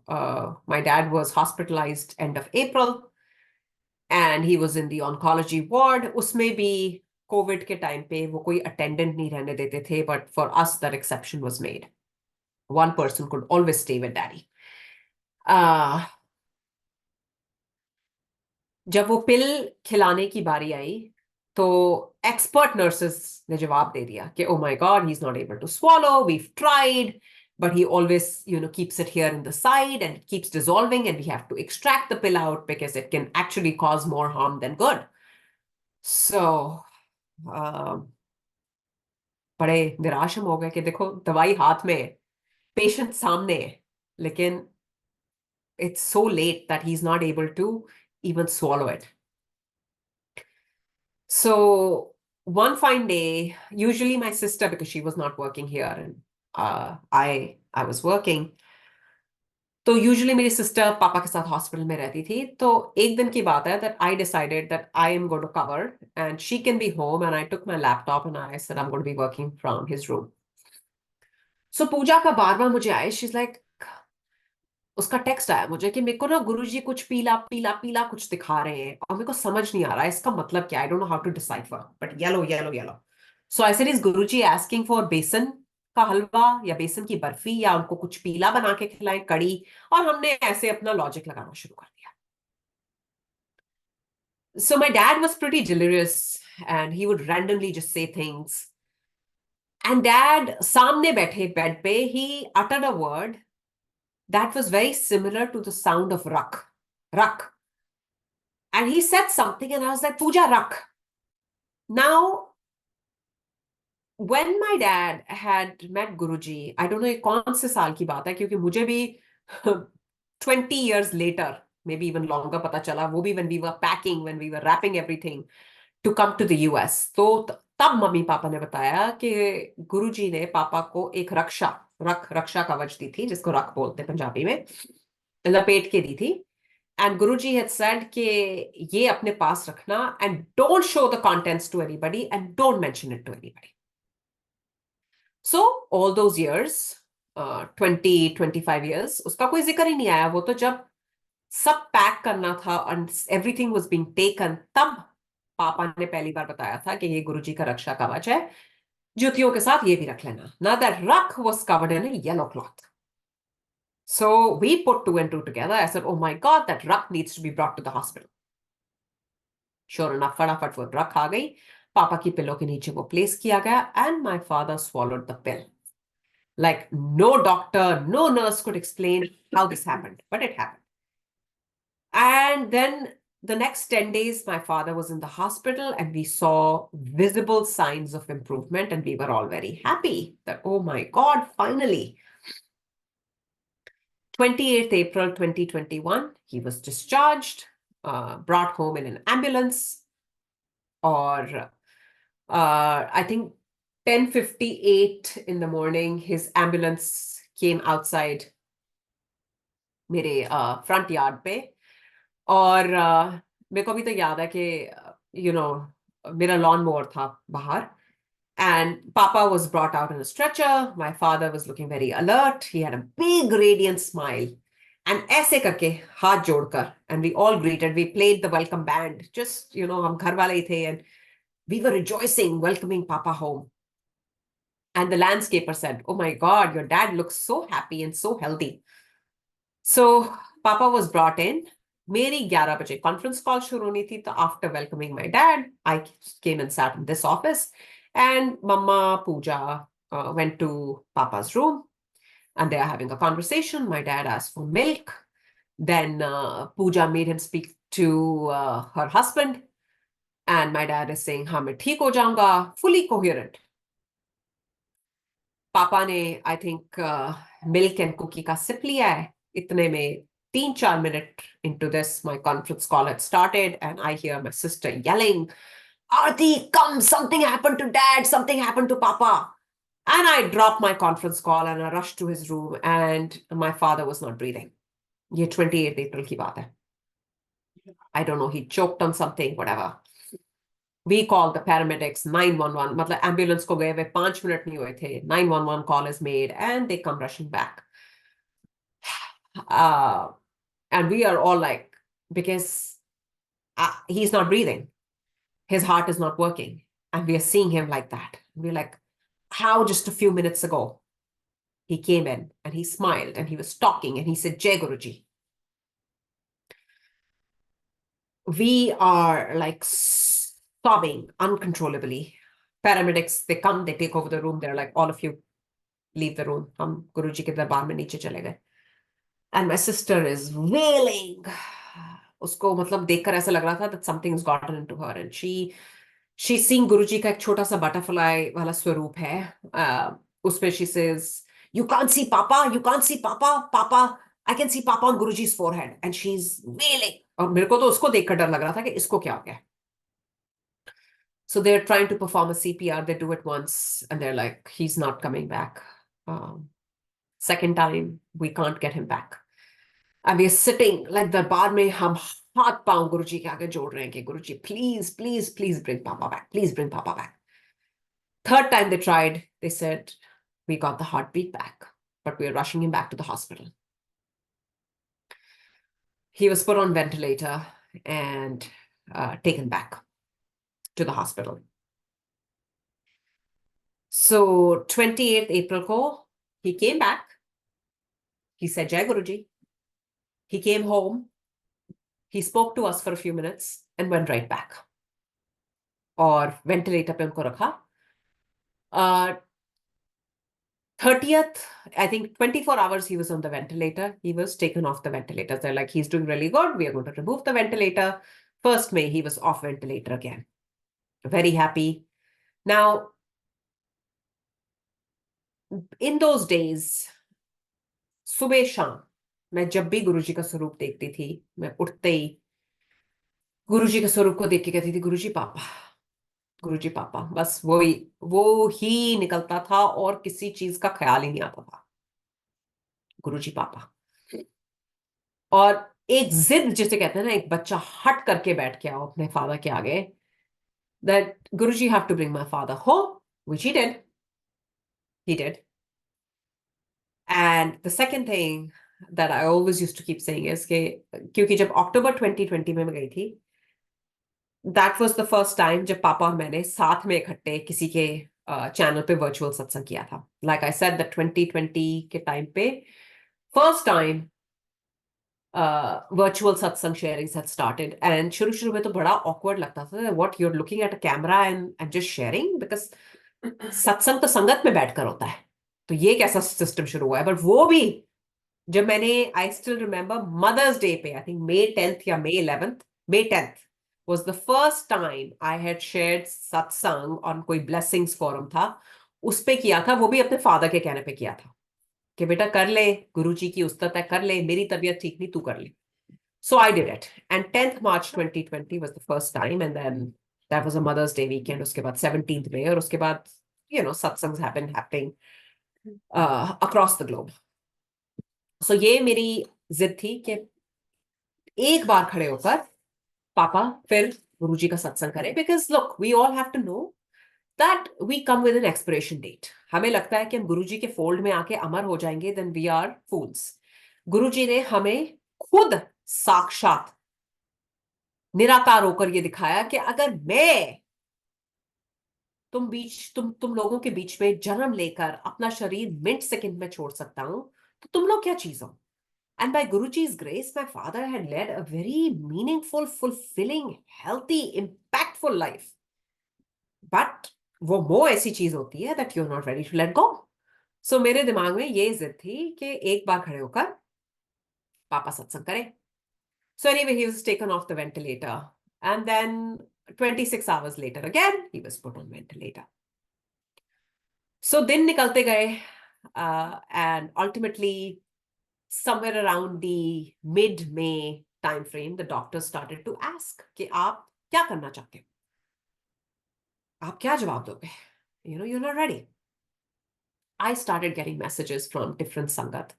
my dad was hospitalized end of April, and he was in the oncology ward. उसमें भी COVID के टाइम पे वो कोई attendant नहीं रहने देते थे, but for us that exception was made. One person could always stay with daddy. जब वो पिल खिलाने की बारी आई, तो expert nurses ने जवाब दे दिया कि oh my God, he's not able to swallow. We've tried, but he always, keeps it here in the side and it keeps dissolving, and we have to extract the pill out because it can actually cause more harm than good. So, बड़े निराश हम हो गए कि देखो दवाई हाथ में है, पेशेंट सामने है, लेकिन it's so late that he's not able to even swallow it. So one fine day, usually my sister, because she was not working here and I was working, तो यूजुअली मेरी सिस्टर पापा के साथ hospital में रहती थी, तो एक दिन की बात है that I decided that I am going to cover and she can be home, and I took my laptop and I said I am going to be working from his room. So Pooja का बार बार मुझे आए, she is like, उसका text आया मुझे कि मेरे को ना गुरुजी कुछ पीला पीला पीला कुछ दिखा रहे हैं और मेरे को समझ नहीं आ रहा है इसका मतलब क्या. I don't know how to decipher, but yellow yellow yellow. So I said, is Guruji asking for बेसन का हलवा या बेसन की बर्फी, या उनको कुछ पीला बना के खिलाएं, कड़ी. और हमने ऐसे अपना लॉजिक लगाना शुरू कर दिया. So my dad was pretty delirious and he would randomly just say things. And dad, सामने बैठे बेड पे, he uttered a word that was very similar to the sound of rak. Rak. And he said something and I was like, Pooja, rak. Now, when my dad had met Guruji, I don't know ये कौन से साल की बात है, क्योंकि मुझे भी 20 years later, maybe even longer पता चला, वो भी when we were packing, when we were wrapping everything to come to the US. तो तब मम्मी पापा ने बताया कि गुरुजी ने पापा को एक रक्षा कवच दी थी, जिसको रख बोलते पंजाबी में, लपेट के दी थी. And Guruji had said कि ये अपने पास रखना and don't show the contents to anybody and don't mention it to anybody. So all those years, 20-25 years, उसका कोई जिक्र ही नहीं आया. वो तो जब सब पैक करना था and everything was being taken, तब पापा ने पहली बार बताया था कि ये गुरुजी का रक्षा कवच है, जूतियों के साथ ये भी रख लेना. Now that rakh was covered in a yellow cloth. So we put 2 and 2 together. I said, oh my God, that rakh needs to be brought to the hospital. Sure enough, फटाफट वो रख आ गई, पापा की पिलो के नीचे वो place किया गया, and my father swallowed the pill. Like no doctor, no nurse could explain how this happened, but it happened. And then the next 10 days, my father was in the hospital and we saw visible signs of improvement and we were all very happy that, oh my God, finally. 28th April 2021, he was discharged, brought home in an ambulance, or I think 10:58 in the morning, his ambulance came outside मेरे front yard पे. और मेरे को अभी तो याद है कि मेरा लॉन मोवर था बाहर, and Papa was brought out in a stretcher. My father was looking very alert. He had a big radiant smile. And ऐसे करके हाथ जोड़कर, and we all greeted. We played the welcome band. Just, हम घर वाले ही थे, and we were rejoicing, welcoming Papa home. And the landscaper said, oh my God, your dad looks so happy and so healthy. So Papa was brought in. मेरी 11 बजे conference call शुरू होनी थी, तो after welcoming my dad, I came and sat in this office, and mumma Pooja went to Papa's room and they are having a conversation. My dad asked for milk. Then Pooja made him speak to her husband, and my dad is saying, हाँ मैं ठीक हो जाऊंगा, fully coherent. पापा ने I think milk and cookie का sip लिया है. इतने में 3-4 minutes into this, my conference call had started, and I hear my sister yelling, Aarti, come, something happened to dad, something happened to Papa. And I dropped my conference call and I rushed to his room, and my father was not breathing. ये 28 April की बात है. I don't know, he choked on something, whatever. We called the paramedics, 911, मतलब ambulance को गए हुए 5 minutes नहीं हुए थे. 911 call is made and they come rushing back. And we are all like, because he's not breathing, his heart is not working, and we are seeing him like that. We're like, how just a few minutes ago he came in and he smiled and he was talking and he said, Jai Guruji. We are like sobbing uncontrollably. Paramedics, they come, they take over the room. They're like, all of you leave the room. हम गुरुजी के दरबार में नीचे चले गए. And my sister is wailing. उसको मतलब देखकर ऐसा लग रहा था that something has gotten into her, and she's seeing गुरुजी का एक छोटा सा बटरफ्लाई वाला स्वरूप है. उसपे she says, you can't see Papa, you can't see Papa, Papa, I can see Papa on Guruji's forehead, and she's wailing. और मेरे को तो उसको देखकर डर लग रहा था कि इसको क्या हो गया. So they're trying to perform a CPR. They do it once and they're like, he's not coming back. Second time, we can't get him back. And we are sitting like दरबार में हम हाथ पांव गुरुजी के आगे जोड़ रहे हैं कि गुरुजी please please please bring Papa back, please bring Papa back. Third time they tried, they said we got the heartbeat back, but we are rushing him back to the hospital. He was put on ventilator and taken back to the hospital. So 28th April ko, he came back. He said, Jai Guruji. He came home. He spoke to us for a few minutes and went right back. और ventilator पे उनको रखा. 30th, I think 24 hours he was on the ventilator. He was taken off the ventilator. They're like, he's doing really good. We are going to remove the ventilator. 1st May, he was off ventilator again. Very happy. Now, in those days, सुबह शाम मैं जब भी गुरुजी का स्वरूप देखती थी, मैं उठते ही गुरुजी के स्वरूप को देख के कहती थी, गुरुजी पापा, बस वो ही निकलता था और किसी चीज का ख्याल ही नहीं आता था. गुरुजी पापा. और एक जिद जिसे कहते हैं ना, एक बच्चा हट करके बैठ के आओ अपने फादर के आगे, that Guruji have to bring my father home, which he did. He did. And the second thing that I always used to keep saying is कि क्योंकि जब October 2020 में मैं गई थी, that was the first time जब पापा और मैंने साथ में इकट्ठे किसी के चैनल पे वर्चुअल सत्संग किया था. Like I said, that 2020 के टाइम पे first time virtual satsang sharings had started, and शुरू में तो बड़ा awkward लगता था, what you're looking at a camera and just sharing, because सत्संग तो संगत में बैठकर होता है, तो ये कैसा सिस्टम शुरू हुआ है. बट वो भी जब मैंने, I still remember Mother's Day पे, आई थिंक May 10th या May 11th, May 10th was the first time I had shared satsang on कोई blessings forum था, उस पे किया था, वो भी अपने फादर के कहने पे किया था कि बेटा कर ले, गुरुजी की उस्तत है, कर ले, मेरी तबीयत ठीक नहीं, तू कर ले. So I did it, and 10th March 2020 was the first time, and then that was a Mother's Day weekend. उसके बाद 17th May, और उसके बाद satsangs have been happening across the globe. So ये मेरी जिद थी कि एक बार खड़े होकर पापा फिर गुरुजी का सत्संग करें, because look, we all have to know that we come with an expiration date. हमें लगता है कि हम गुरुजी के फोल्ड में आके अमर हो जाएंगे, then we are fools. गुरुजी ने हमें खुद साक्षात निराकार होकर ये दिखाया कि अगर मैं तुम लोगों के बीच में जन्म लेकर अपना शरीर मिनट सेकंड में छोड़ सकता हूं, तो तुम लोग क्या चीज हो. And by Guruji's grace, my father had led a very meaningful, fulfilling, healthy, impactful life. But वो मोह ऐसी चीज होती है that you're not ready to let go. So मेरे दिमाग में ये जिद थी कि एक बार खड़े होकर पापा सत्संग करें. So anyway, he was taken off the ventilator, and then 26 hours later again he was put on ventilator. So दिन निकलते गए, and ultimately somewhere around the mid-May time frame, the doctors started to ask कि आप क्या करना चाहते हो, आप क्या जवाब दोगे, you're not ready. I started getting messages from different संगत,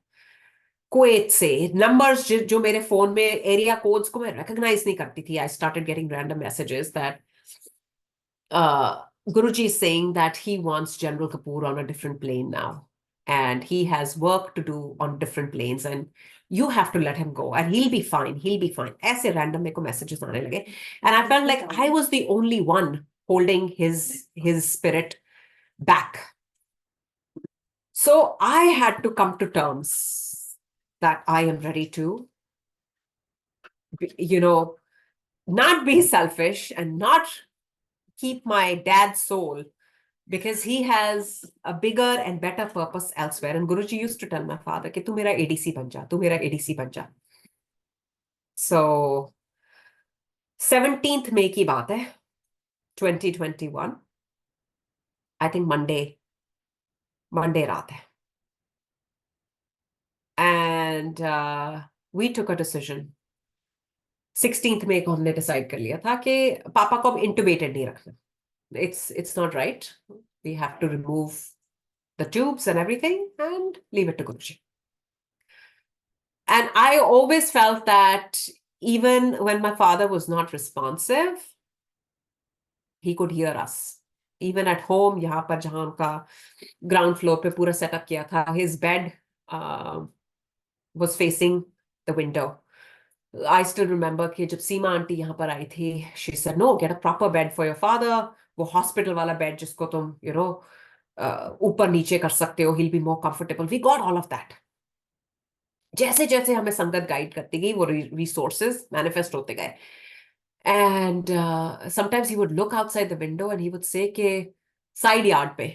कुवैत से, नंबर्स जो मेरे फोन में एरिया कोड्स को मैं रिकॉग्नाइज नहीं करती थी. I started getting random messages that Guruji is saying that he wants General Kapoor on a different plane now, and he has work to do on different planes, and you have to let him go, and he'll be fine. ऐसे random मेरे को messages आने लगे, and I felt like I was the only one holding his spirit back. So I had to come to terms that I am ready to, not be selfish and not keep my dad's soul, because he has a bigger and better purpose elsewhere. And Guruji used to tell my father कि तू मेरा ADC बन जा, तू मेरा ADC बन जा. So 17th May की बात है, 2021. I think Monday रात है. And we took a decision. 16th May को हमने decide कर लिया था कि पापा को अब intubated नहीं रखना. It's not right. We have to remove the tubes and everything and leave it to Guruji. And I always felt that even when my father was not responsive, he could hear us. Even at home, यहाँ पर जहाँ उनका ground floor पे पूरा setup किया था, his bed was facing the window. I still remember कि जब सीमा आंटी यहाँ पर आई थी, she said, no, get a proper bed for your father. वो हॉस्पिटल वाला बेड जिसको तुम ऊपर नीचे कर सकते हो, he'll be more comfortable. We got all of that. जैसे जैसे हमें संगत गाइड करती गई, वो रिसोर्सेज मैनिफेस्ट होते गए. And sometimes he would look outside the window and he would say के साइड यार्ड पे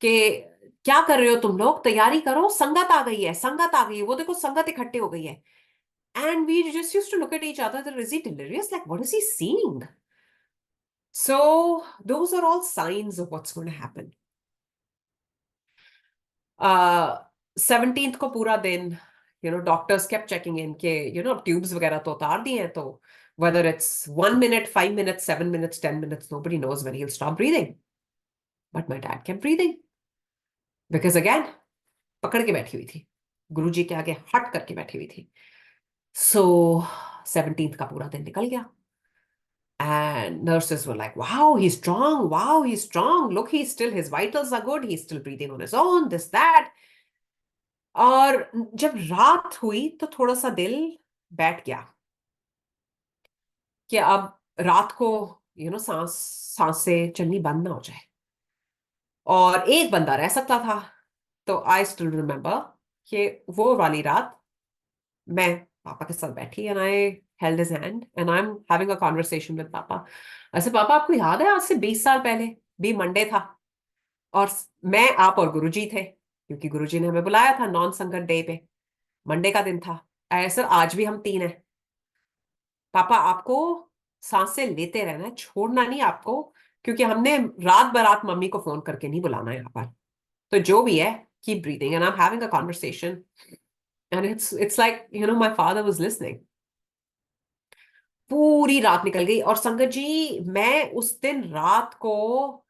कि क्या कर रहे हो तुम लोग, तैयारी करो, संगत आ गई है, संगत आ गई है, वो देखो संगत इकट्ठे हो गई है. And we just used to look at each other. Is he delirious? Like, what is he seeing? So those are all signs of what's going to happen. 17th को पूरा दिन, doctors kept checking in के, tubes वगैरह तो उतार दिए हैं, तो whether it's 1 minute, 5 minutes, 7 minutes, 10 minutes, nobody knows when he'll stop breathing. But my dad kept breathing. Because again, पकड़ के बैठी हुई थी. गुरुजी के आगे हट करके बैठी हुई थी. So 17th का पूरा दिन निकल गया. And nurses were like, wow, he's strong. Wow, he's strong. Look, his vitals are good. He's still breathing on his own, this, that. और जब रात हुई तो थोड़ा सा दिल बैठ गया कि अब रात को सांसें चलनी बंद ना हो जाए. और एक बंदा रह सकता था. तो आई स्टिल रिमेम्बर कि वो वाली रात मैं पापा के साथ बैठी and I held his hand and I am having a conversation with पापा. ऐसे, पापा आपको याद है आज से 20 साल पहले भी मंडे था और मैं, आप और गुरुजी थे, क्योंकि गुरुजी ने हमें बुलाया था नॉन संगत डे पे, मंडे का दिन था. ऐसे आज भी हम 3 हैं. पापा आपको सांसें लेते रहना है, छोड़ना नहीं आपको, क्योंकि हमने रात बरात मम्मी को फोन करके नहीं बुलाना यहाँ पर. तो जो भी है, keep breathing. And I am having a conversation and it's like my father was listening. पूरी रात निकल गई और संगत जी, मैं उस दिन रात को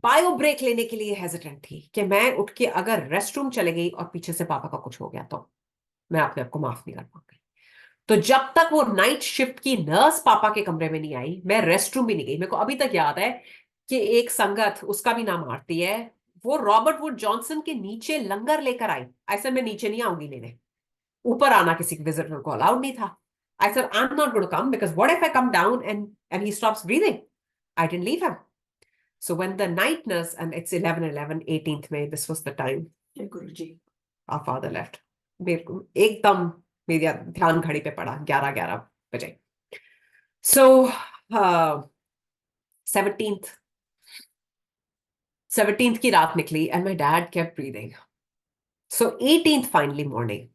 बायो ब्रेक लेने के लिए हेजिटेंट थी कि मैं उठ के अगर रेस्ट रूम चले गई और पीछे से पापा का कुछ हो गया तो मैं अपने आप को माफ नहीं कर पाऊंगी. तो जब तक वो नाइट शिफ्ट की नर्स पापा के कमरे में नहीं आई, मैं रेस्ट रूम भी नहीं गई. मेरे को अभी तक याद है कि एक संगत, उसका भी नाम आरती है, वो रॉबर्ट वुड जॉनसन के नीचे लंगर लेकर आई. ऐसे मैं नीचे नहीं आऊंगी लेने, ऊपर आना किसी विजिटर को अलाउड नहीं था. I said, I'm not going to come because what if I come down and he stops breathing? I didn't leave him. So when the night nurse, and it's 11/11, 18th May, this was the time Guruji. our father left. मेरे को एकदम मेरा ध्यान घड़ी पे पड़ा 11:11 बजे. So 17th की रात निकली and my dad kept breathing. So 18th finally morning,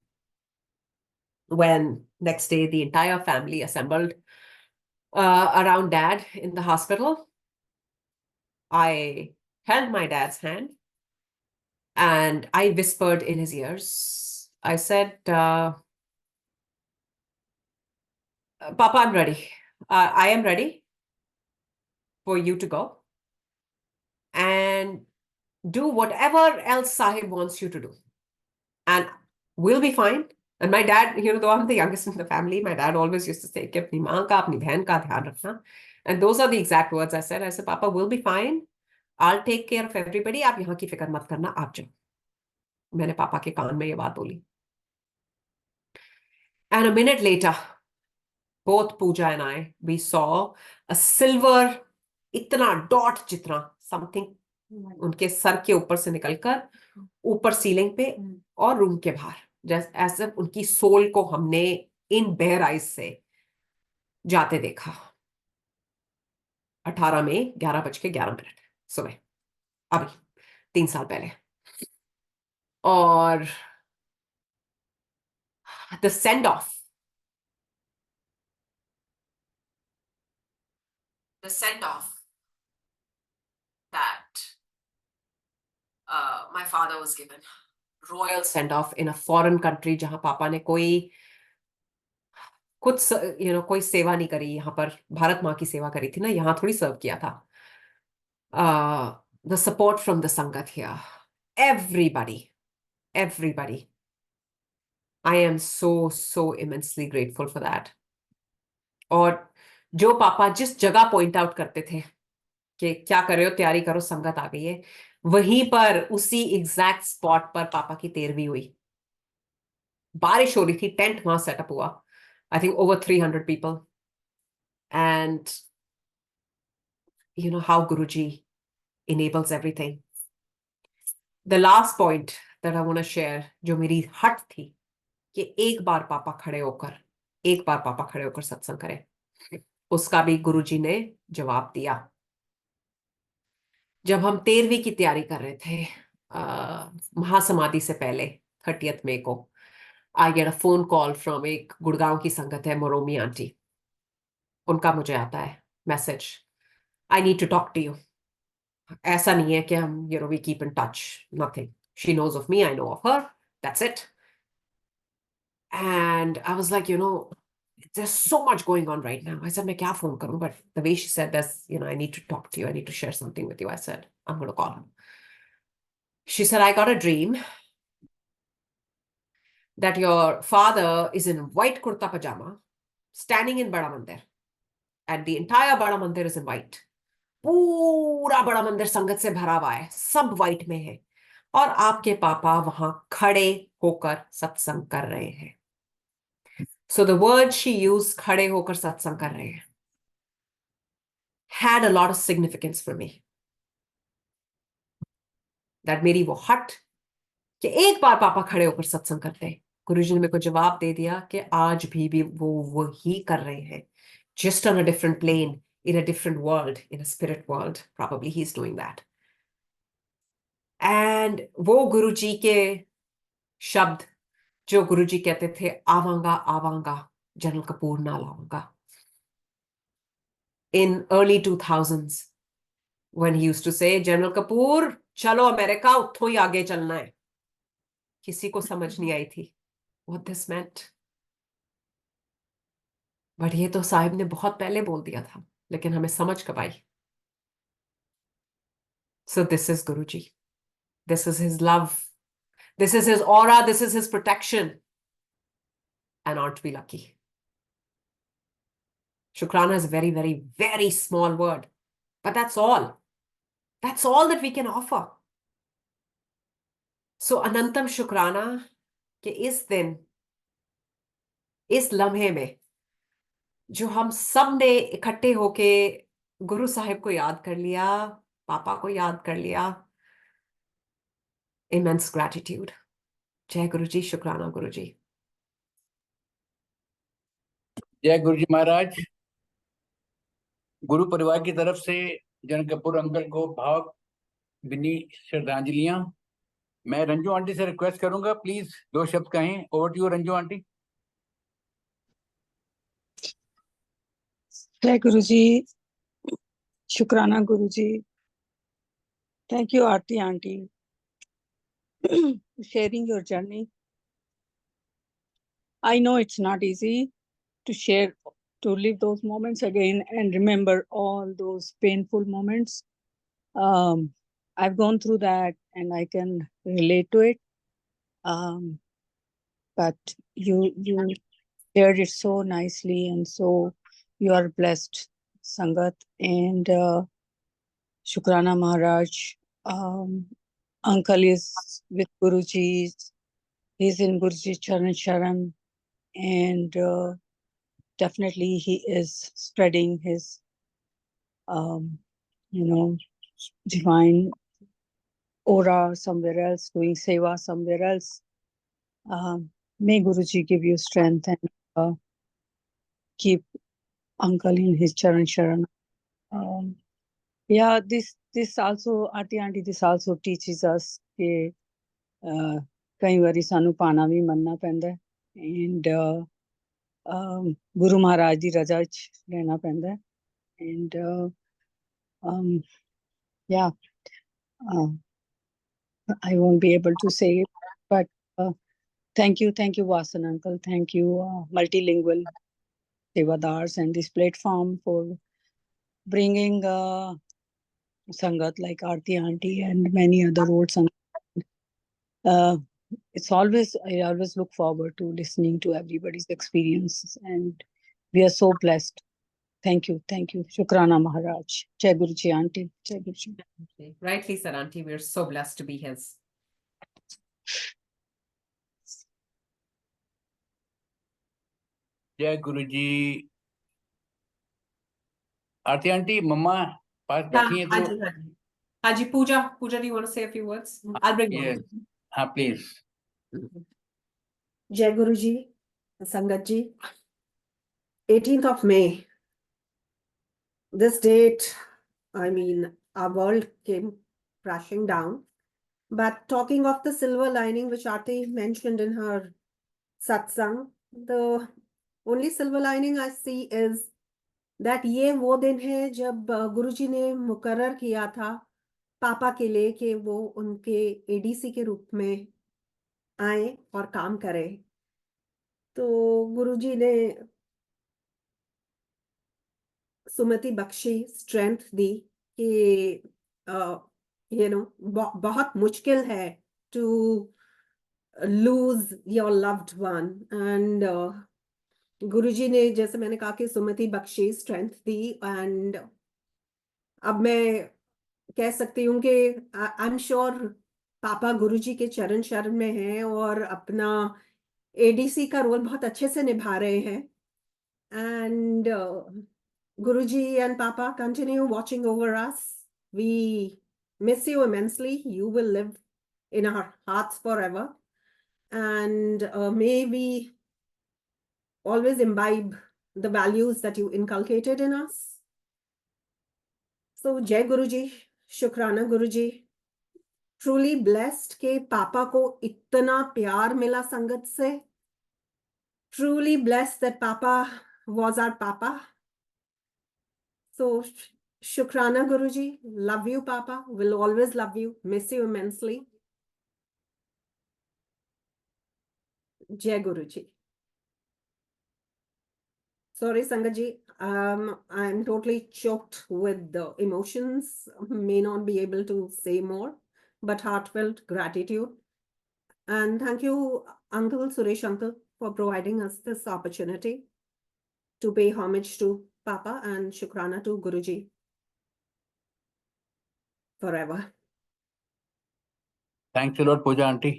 when next day the entire family assembled around dad in the hospital, I held my dad's hand and I whispered in his ears. I said, Papa, I'm ready. I am ready for you to go and do whatever else Sahib wants you to do. And we'll be fine. And my dad, though I'm the youngest in the family, my dad always used to say, कि अपनी माँ का, अपनी बहन का ध्यान रखना. And those are the exact words I said. I said, Papa, we'll be fine. I'll take care of everybody. आप यहाँ की फिक्र मत करना, आप जाओ. मैंने पापा के कान में ये बात बोली. And a minute later, both Pooja and I, we saw a silver, इतना डॉट जितना something उनके सर के ऊपर से निकलकर ऊपर सीलिंग पे और रूम के बाहर, जैसे ऐसे उनकी सोल को हमने इन बेयर आइज से जाते देखा. 18 में 11:11 सुबह, अभी 3 साल पहले. और the send off that my father was given, royal send off in a foreign country जहां पापा ने कोई कोई सेवा नहीं करी. यहाँ पर भारत माँ की सेवा करी थी ना, यहाँ थोड़ी सर्व किया था. The support from the Sangat here, everybody I am so immensely grateful for that. और जो पापा जिस जगह पॉइंट आउट करते थे कि क्या कर रहे हो, तैयारी करो, संगत आ गई है, वहीं पर उसी एग्जैक्ट स्पॉट पर पापा की 13वीं हुई। बारिश हो रही थी, टेंट वहां सेटअप हुआ, I think over 300 people, and you know how Guruji enables everything. The last point that I want to share, जो मेरी हट थी कि एक बार पापा खड़े होकर सत्संग करें, उसका भी गुरुजी ने जवाब दिया। जब हम 13वीं की तैयारी कर रहे थे, महासमाधि से पहले 30th मई को, I get a phone call from एक गुड़गांव की संगत है, मोरोमी आंटी। उनका मुझे आता है message, I need to talk to you. ऐसा नहीं है कि हम we keep in touch, nothing, she knows of me, I know of her, that's it. And I was like, there's so much going on right now. I said, मैं क्या phone करूं? But the way she said this, I need to talk to you. I need to share something with you. I said, I'm going to call him. She said, I got a dream that your father is in white kurta pajama, standing in Bada Mandir. And the entire Bada Mandir is in white. पूरा बड़ा मंदिर संगत से भरा हुआ है, सब white में है, और आपके पापा वहां खड़े होकर सत्संग कर रहे हैं। So the word she used, खड़े होकर सत्संग कर रहे हैं, had a lot of significance for me. That मेरी वो हट कि एक बार पापा खड़े होकर सत्संग करते हैं, गुरुजी ने मेरे को जवाब दे दिया कि आज भी वो वही कर रहे हैं, just on a different plane, in a different world, in a spirit world. Probably he's doing that. And वो गुरुजी के शब्द जो गुरुजी कहते थे, आवांगा आवांगा जनरल कपूर ना लाऊंगा, in early 2000s, when he used to say, general Kapoor चलो अमेरिका, उठो ही आगे चलना है। किसी को समझ नहीं आई थी what this meant, बट ये तो साहिब ने बहुत पहले बोल दिया था, लेकिन हमें समझ कब आई। So this is Guruji, this is his love, this is his aura, this is his protection, and aren't we lucky? Shukrana is a very, very, very small word, but that's all that we can offer. So अनंतम शुक्राना कि इस दिन, इस लम्हे में जो हम सब ने इकट्ठे होके गुरु साहिब को याद कर लिया, पापा को याद कर लिया। Immense gratitude. जय गुरुजी, शुक्राना गुरुजी। जय गुरुजी महाराज। गुरु परिवार की तरफ से जनरल कपूर अंकल को भाव विनी श्रद्धांजलियां। मैं रंजू आंटी से रिक्वेस्ट करूंगा, प्लीज 2 शब्द कहें। Over to you Ranju aunty. जय गुरुजी, शुक्राना गुरुजी। Thank you, Aarti auntie, sharing your journey. I know it's not easy to share, to live those moments again and remember all those painful moments. I've gone through that and I can relate to it. But you shared it so nicely, and so you are blessed, Sangat. And Shukrana Maharaj, uncle is with Guruji, he's in Guruji Charan Sharan, and definitely he is spreading his, divine aura somewhere else, doing seva somewhere else. May Guruji give you strength and keep uncle in his Charan Sharan. Yeah, this also, auntie, this also teaches us कि कई बारी सानू पाना भी मनना पैंदा है, and Guru Maharaj दी रजा विच रहना पैंदा है, and yeah, I won't be able to say it, but thank you Vasan uncle, thank you multilingual Sevadars and this platform for bringing Sangat like Aarti auntie and many other old Sangat I always look forward to listening to everybody's experiences, and we are so blessed. Thank you. Shukrana Maharaj. Jai Guruji Auntie. Jai Guruji. Rightly said, Auntie. We're so blessed to be his. जय गुरु जी। आरती aunty मम्मा पास बैठी हैं तो Haji, Haji. Haji, Pooja, do you want to say a few words? I'll bring ये Mama. हाँ please. Jai Guruji, Sangat ji, 18th of May. This date, I mean, our world came crashing down. But talking of the silver lining, which Aarti mentioned in her satsang, the only silver lining I see is that ये वो दिन है जब गुरुजी ने मुकर्रर किया था पापा के लिए कि वो उनके एडीसी के रूप में आए और काम करें। तो गुरुजी ने सुमति बख्शी, स्ट्रेंथ दी कि बहुत मुश्किल है to lose your loved one, and Guruji ने, जैसे मैंने कहा कि सुमति बख्शी, स्ट्रेंथ दी, एंड अब मैं कह सकती हूँ कि आई एम श्योर पापा गुरुजी के चरण शरण में हैं और अपना एडीसी का रोल बहुत अच्छे से निभा रहे हैं। And Guruji and Papa, continue watching over us. We miss you immensely. You will live in our hearts forever. And may we always imbibe the values that you inculcated in us. So, Jai Guruji, Shukrana Guruji. Truly blessed कि पापा को इतना प्यार मिला संगत से. Truly blessed that Papa was our Papa. So, Shukrana Guruji, love you Papa, will always love you, miss you immensely. Jai Guruji. Sorry Sangaji, I'm totally choked with the emotions, may not be able to say more, but heartfelt gratitude. And thank you Uncle Suresh Uncle for providing us this opportunity to pay homage to Papa, and Shukrana to Guruji forever. Thanks a lot Pooja aunty.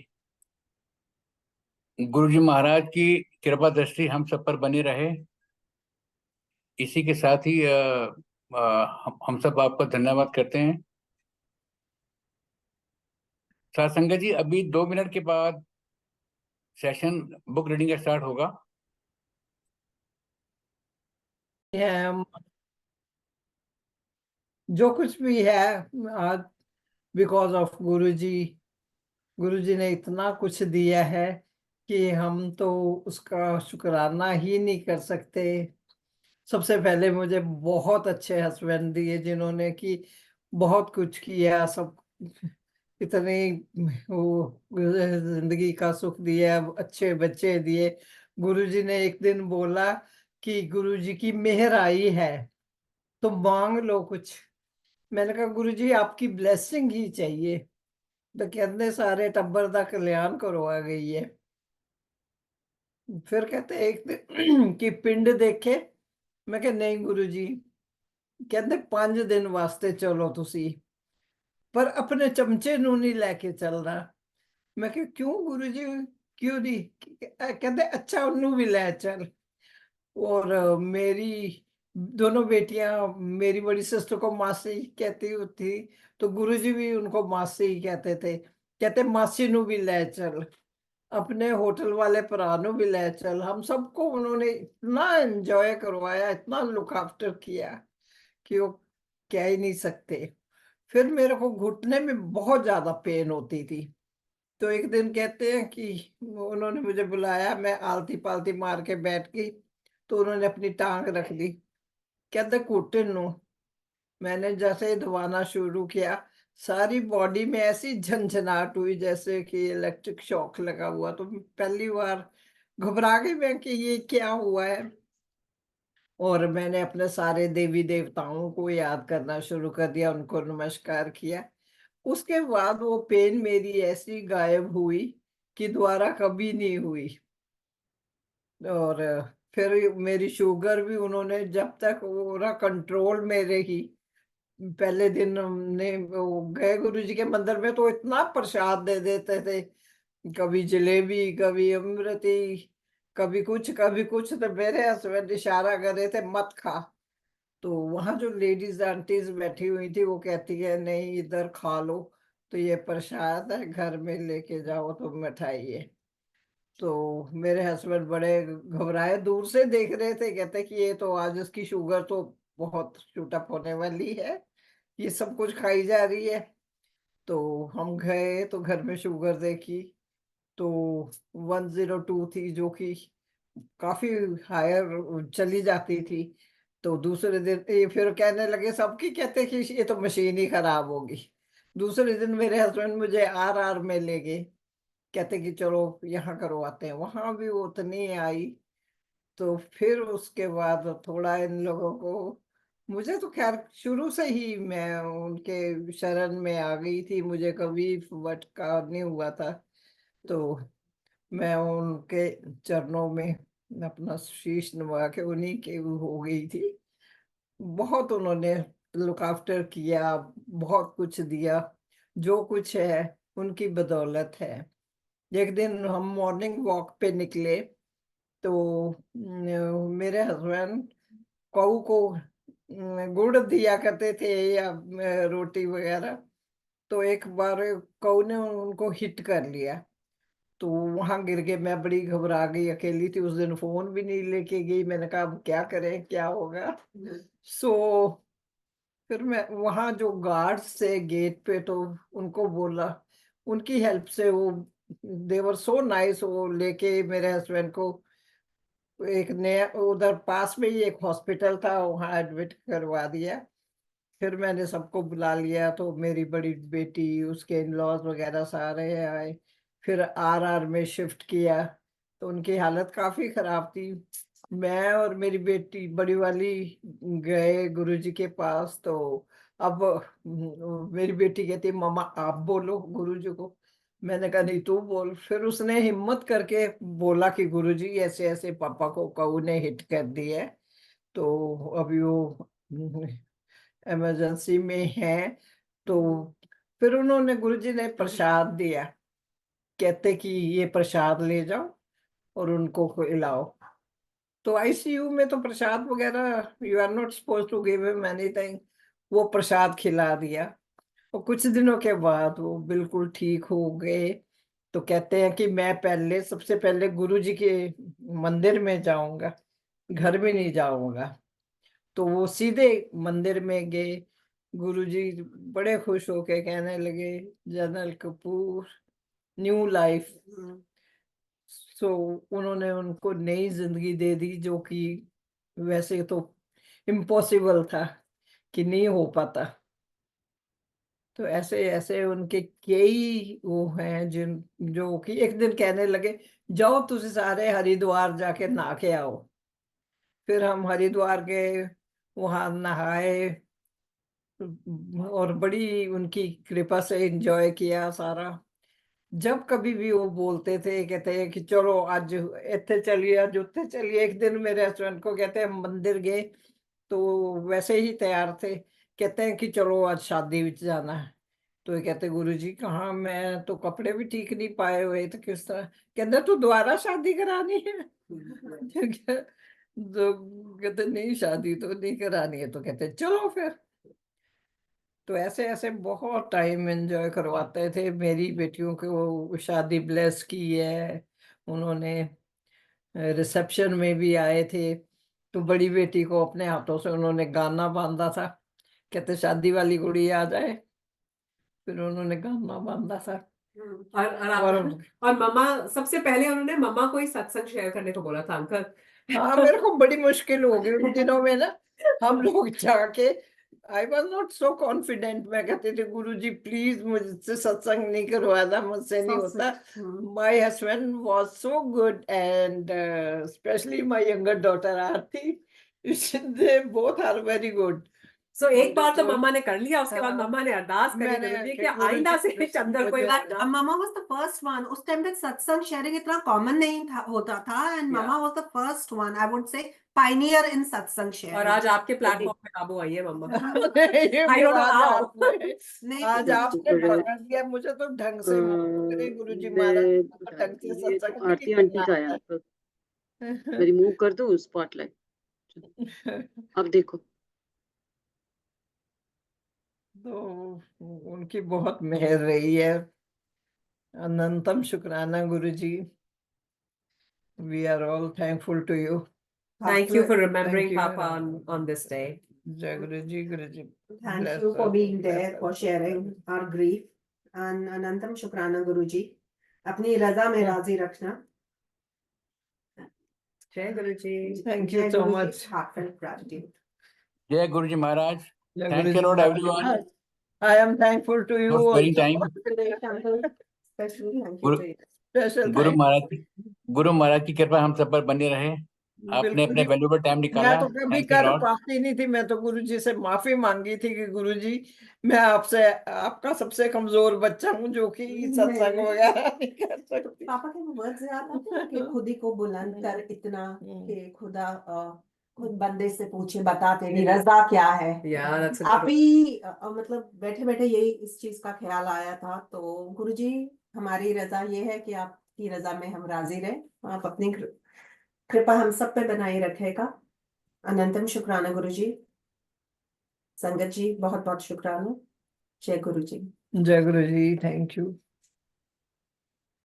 Guruji Maharaj की कृपा दृष्टि हम सब पर बनी रहे। इसी के साथ ही हम सब आपका धन्यवाद करते हैं। साथ संगत जी, अभी 2 मिनट के बाद सेशन बुक रीडिंग का स्टार्ट होगा। जो कुछ भी है आज बिकॉज ऑफ गुरुजी ने इतना कुछ दिया है कि हम तो उसका शुक्राना ही नहीं कर सकते। सबसे पहले मुझे बहुत अच्छे हस्बैंड दिए जिन्होंने कि बहुत कुछ किया, सब इतने वो जिंदगी का सुख दिया, अच्छे बच्चे दिए। गुरुजी ने एक दिन बोला कि गुरुजी की मेहर आई है तो मांग लो कुछ। मैंने कहा गुरुजी आपकी ब्लेसिंग ही चाहिए, तो कहते सारे टब्बर का कल्याण करवा गई है। फिर कहते एक दिन कि पिंड देखे, मैं कहा नहीं गुरुजी, कहते 5 दिन वास्ते चलो तुसी, पर अपने चमचे नू नहीं लेके चलना। मैं कहा क्यों गुरुजी, क्यों नहीं? कहते अच्छा उन्नू भी ले चल। और मेरी दोनों बेटियां, मेरी बड़ी सिस्टर को मासी कहती थी, तो गुरुजी भी उनको मासी ही कहते थे। कहते मासी नू भी ले चल, अपने होटल वाले भरा नू भी ले चल। हम सबको उन्होंने इतना एंजॉय करवाया, इतना लुक आफ्टर किया कि वो कह ही नहीं सकते। फिर मेरे को घुटने में बहुत ज्यादा पेन होती थी, तो एक दिन कहते हैं कि उन्होंने मुझे बुलाया, मैं आलती पालती मार के बैठ गई, तो उन्होंने अपनी टांग रख दी। कहते घुटन नु, मैंने जैसे ही दबाना शुरू किया, सारी बॉडी में ऐसी झंझनाहट हुई जैसे कि इलेक्ट्रिक शॉक लगा हुआ। तो पहली बार घबरा गई मैं कि ये क्या हुआ है। और मैंने अपने सारे देवी देवताओं को याद करना शुरू कर दिया, उनको नमस्कार किया। उसके बाद वो पेन मेरी ऐसी गायब हुई कि दोबारा कभी नहीं हुई। और फिर मेरी शुगर भी उन्होंने जब तक वो ना कंट्रोल में रही। पहले दिन हमने वो गए गुरुजी के मंदिर में तो इतना प्रसाद दे देते थे, कभी जलेबी, कभी अमृति, कभी कुछ। तो मेरे हस्बैंड इशारा कर रहे थे मत खा, तो वहां जो लेडीज आंटीज बैठी हुई थी वो कहती है नहीं इधर खा लो, तो ये प्रसाद है, घर में लेके जाओ तो मिठाई है। तो मेरे हस्बैंड बड़े घबराए, दूर से देख रहे थे, कहते कि ये तो आज उसकी शुगर तो बहुत शूट होने वाली है, ये सब कुछ खाई जा रही है। तो हम गए तो घर में शुगर देखी तो 102 थी, जो कि काफी हायर चली जाती थी। तो दूसरे दिन ये फिर कहने लगे, सबकी कहते कि ये तो मशीन ही खराब होगी। दूसरे दिन मेरे हस्बैंड मुझे आर में ले गए, कहते कि चलो यहाँ करवाते हैं, वहां भी वो उतनी आई। तो फिर उसके बाद थोड़ा इन लोगों को, मुझे तो खैर शुरू से ही मैं उनके शरण में आ गई थी, मुझे कभी भटका नहीं हुआ था। तो मैं उनके चरणों में अपना शीश नवा के उन्हीं के हो गई थी। बहुत उन्होंने लुक आफ्टर किया, बहुत कुछ दिया, जो कुछ है उनकी बदौलत है। एक दिन हम मॉर्निंग वॉक पे निकले तो मेरे हस्बैंड कऊ को गुड़ दिया करते थे या रोटी वगैरह। तो एक बार कऊ ने उनको हिट कर लिया, तो वहां गिर के मैं बड़ी घबरा गई, अकेली थी उस दिन, फोन भी नहीं लेके गई। मैंने कहा अब क्या करें, क्या होगा। सो फिर मैं वहां जो गार्ड्स थे गेट पे, तो उनको बोला, उनकी हेल्प से वो देवर सो नाइस, वो लेके मेरे हस्बैंड को एक नया उधर पास में ही एक हॉस्पिटल था, वहां एडमिट करवा दिया। फिर मैंने सबको बुला लिया, तो मेरी बड़ी बेटी, उसके इन लॉज वगैरह सारे आए। फिर आर में शिफ्ट किया, तो उनकी हालत काफी खराब थी। मैं और मेरी बेटी बड़ी वाली गए गुरुजी के पास। तो अब मेरी बेटी कहती मम्मा आप बोलो गुरुजी को। मैंने कहा नहीं तू बोल। फिर उसने हिम्मत करके बोला कि गुरुजी ऐसे ऐसे पापा को कऊ ने हिट कर दी है, तो अभी वो इमरजेंसी में है। तो फिर उन्होंने गुरुजी ने प्रसाद दिया, कहते कि ये प्रसाद ले जाओ और उनको खिलाओ। तो आईसीयू में तो प्रसाद वगैरह you are not suppose to give him anything, वो प्रसाद खिला दिया। और कुछ दिनों के बाद वो बिल्कुल ठीक हो गए। तो कहते हैं कि मैं पहले, सबसे पहले गुरुजी के मंदिर में जाऊंगा, घर में नहीं जाऊंगा। तो वो सीधे मंदिर में गए। गुरुजी बड़े खुश होके कहने लगे जनरल कपूर न्यू लाइफ। सो उन्होंने उनको नई जिंदगी दे दी, जो कि वैसे तो इम्पॉसिबल था कि नहीं हो पाता। तो ऐसे ऐसे उनके कई वो हैं जिन, जो कि एक दिन कहने लगे जाओ तुझे सारे हरिद्वार जाके नहा के आओ। फिर हम हरिद्वार गए, वहां नहाए और बड़ी उनकी कृपा से एंजॉय किया सारा। जब कभी भी वो बोलते थे, कहते हैं कि चलो आज इतने चलिए, आज उत्थे चलिए। एक दिन मेरे हस्बैंड को कहते हैं मंदिर गए, तो वैसे ही तैयार थे, कहते हैं कि चलो आज शादी में जाना है। तो ये कहते गुरुजी कहाँ, मैं तो कपड़े भी ठीक नहीं पाए हुए, तो किस तरह। कहते तू दोबारा शादी करानी है। तो कहते नहीं शादी तो नहीं करानी है। तो कहते चलो फिर। तो ऐसे ऐसे बहुत टाइम एंजॉय करवाते थे। मेरी बेटियों को शादी ब्लेस की है उन्होंने, रिसेप्शन में भी आए थे। तो बड़ी बेटी को अपने हाथों से उन्होंने गाना बांधा था, कहते शादी वाली कुड़ी आ जाए। फिर उन्होंने गाना बांधा था। और मम्मा, सबसे पहले उन्होंने मम्मा को ही सत्संग शेयर करने को बोला था अंकल। हाँ मेरे को बड़ी मुश्किल हो गई उन दिनों में ना। हम लोग जाके, I was not so confident. मैं कहती थी गुरुजी प्लीज मुझसे सत्संग नहीं करवाना, मुझसे नहीं होता। My husband was so good and specially my younger daughter Aarti, they both are very good. So एक बार तो मम्मा ने कर लिया, उसके बाद हाँ, मम्मा ने अरदास करी मैंने गुरुजी कि कि आइंदा से गुरुजी चंदर को मुझे- Mama was the first one. उस टाइम तक सत्संग शेयरिंग इतना कॉमन नहीं था होता था, and Yeah. Mama was the first one. I would say pioneer in सत्संग और शेयरिंग. आज आपके प्लेटफॉर्म पे काबू आई है मम्मा। ये I don't know आज how. आपने नहीं, आज आपने पकड़ लिया मुझे तो ढंग से गुरुजी महाराज को ढंग से ये तो सत्संग आरती आंटी का है आपका। मैं रिमूव कर दूं स्पॉटलाइट। अब देखो तो उनकी बहुत मेहर रही है। अनंतम शुक्राना गुरुजी। We are all thankful to you. Thank you for remembering Thank you. Papa on this day. जय गुरुजी गुरुजी। Thank Bless you for us, being bless there, us. for sharing our grief. And अनंतम शुक्राना गुरुजी, अपनी रजा में राजी रखना। जय गुरुजी। Thank you जय so गुरुजी, much. heartfelt gratitude. जय गुरुजी महाराज। जय Thank Guruji you Lord Maharaj. everyone I am thankful to you for sparing also. time. Especially thank you Guru to you. Special Guru thank महाराज की कृपा हम सब पर बनी रहे। आपने बिल्कुल अपने ही। वैल्यूबल टाइम मैं निकाला। तो कभी थैंक यू कर लॉर्ड। पाती नहीं थी, मैं तो गुरुजी से माफी मांगी थी कि गुरुजी मैं आपसे आपका सबसे कमजोर बच्चा हूँ जो कि सत्संग वगैरह नहीं कर सकती। पापा के वो वर्ड्स याद आते हैं कि खुद ही को बुलंद कर इतना कि खुदा खुद बंदे से पूछे बता तेरी रजा क्या है। Yeah, that's a आप good ही मतलब बैठे बैठे यही इस चीज का ख्याल आया था। तो गुरुजी हमारी रजा ये है कि आपकी रजा में हम राजी रहे। आप अपनी कृपा हम सब पे बनाए रखेगा। अनंतम शुक्राना गुरुजी। संगत जी बहुत बहुत शुक्राना। जय गुरुजी। जय गुरुजी। Thank you.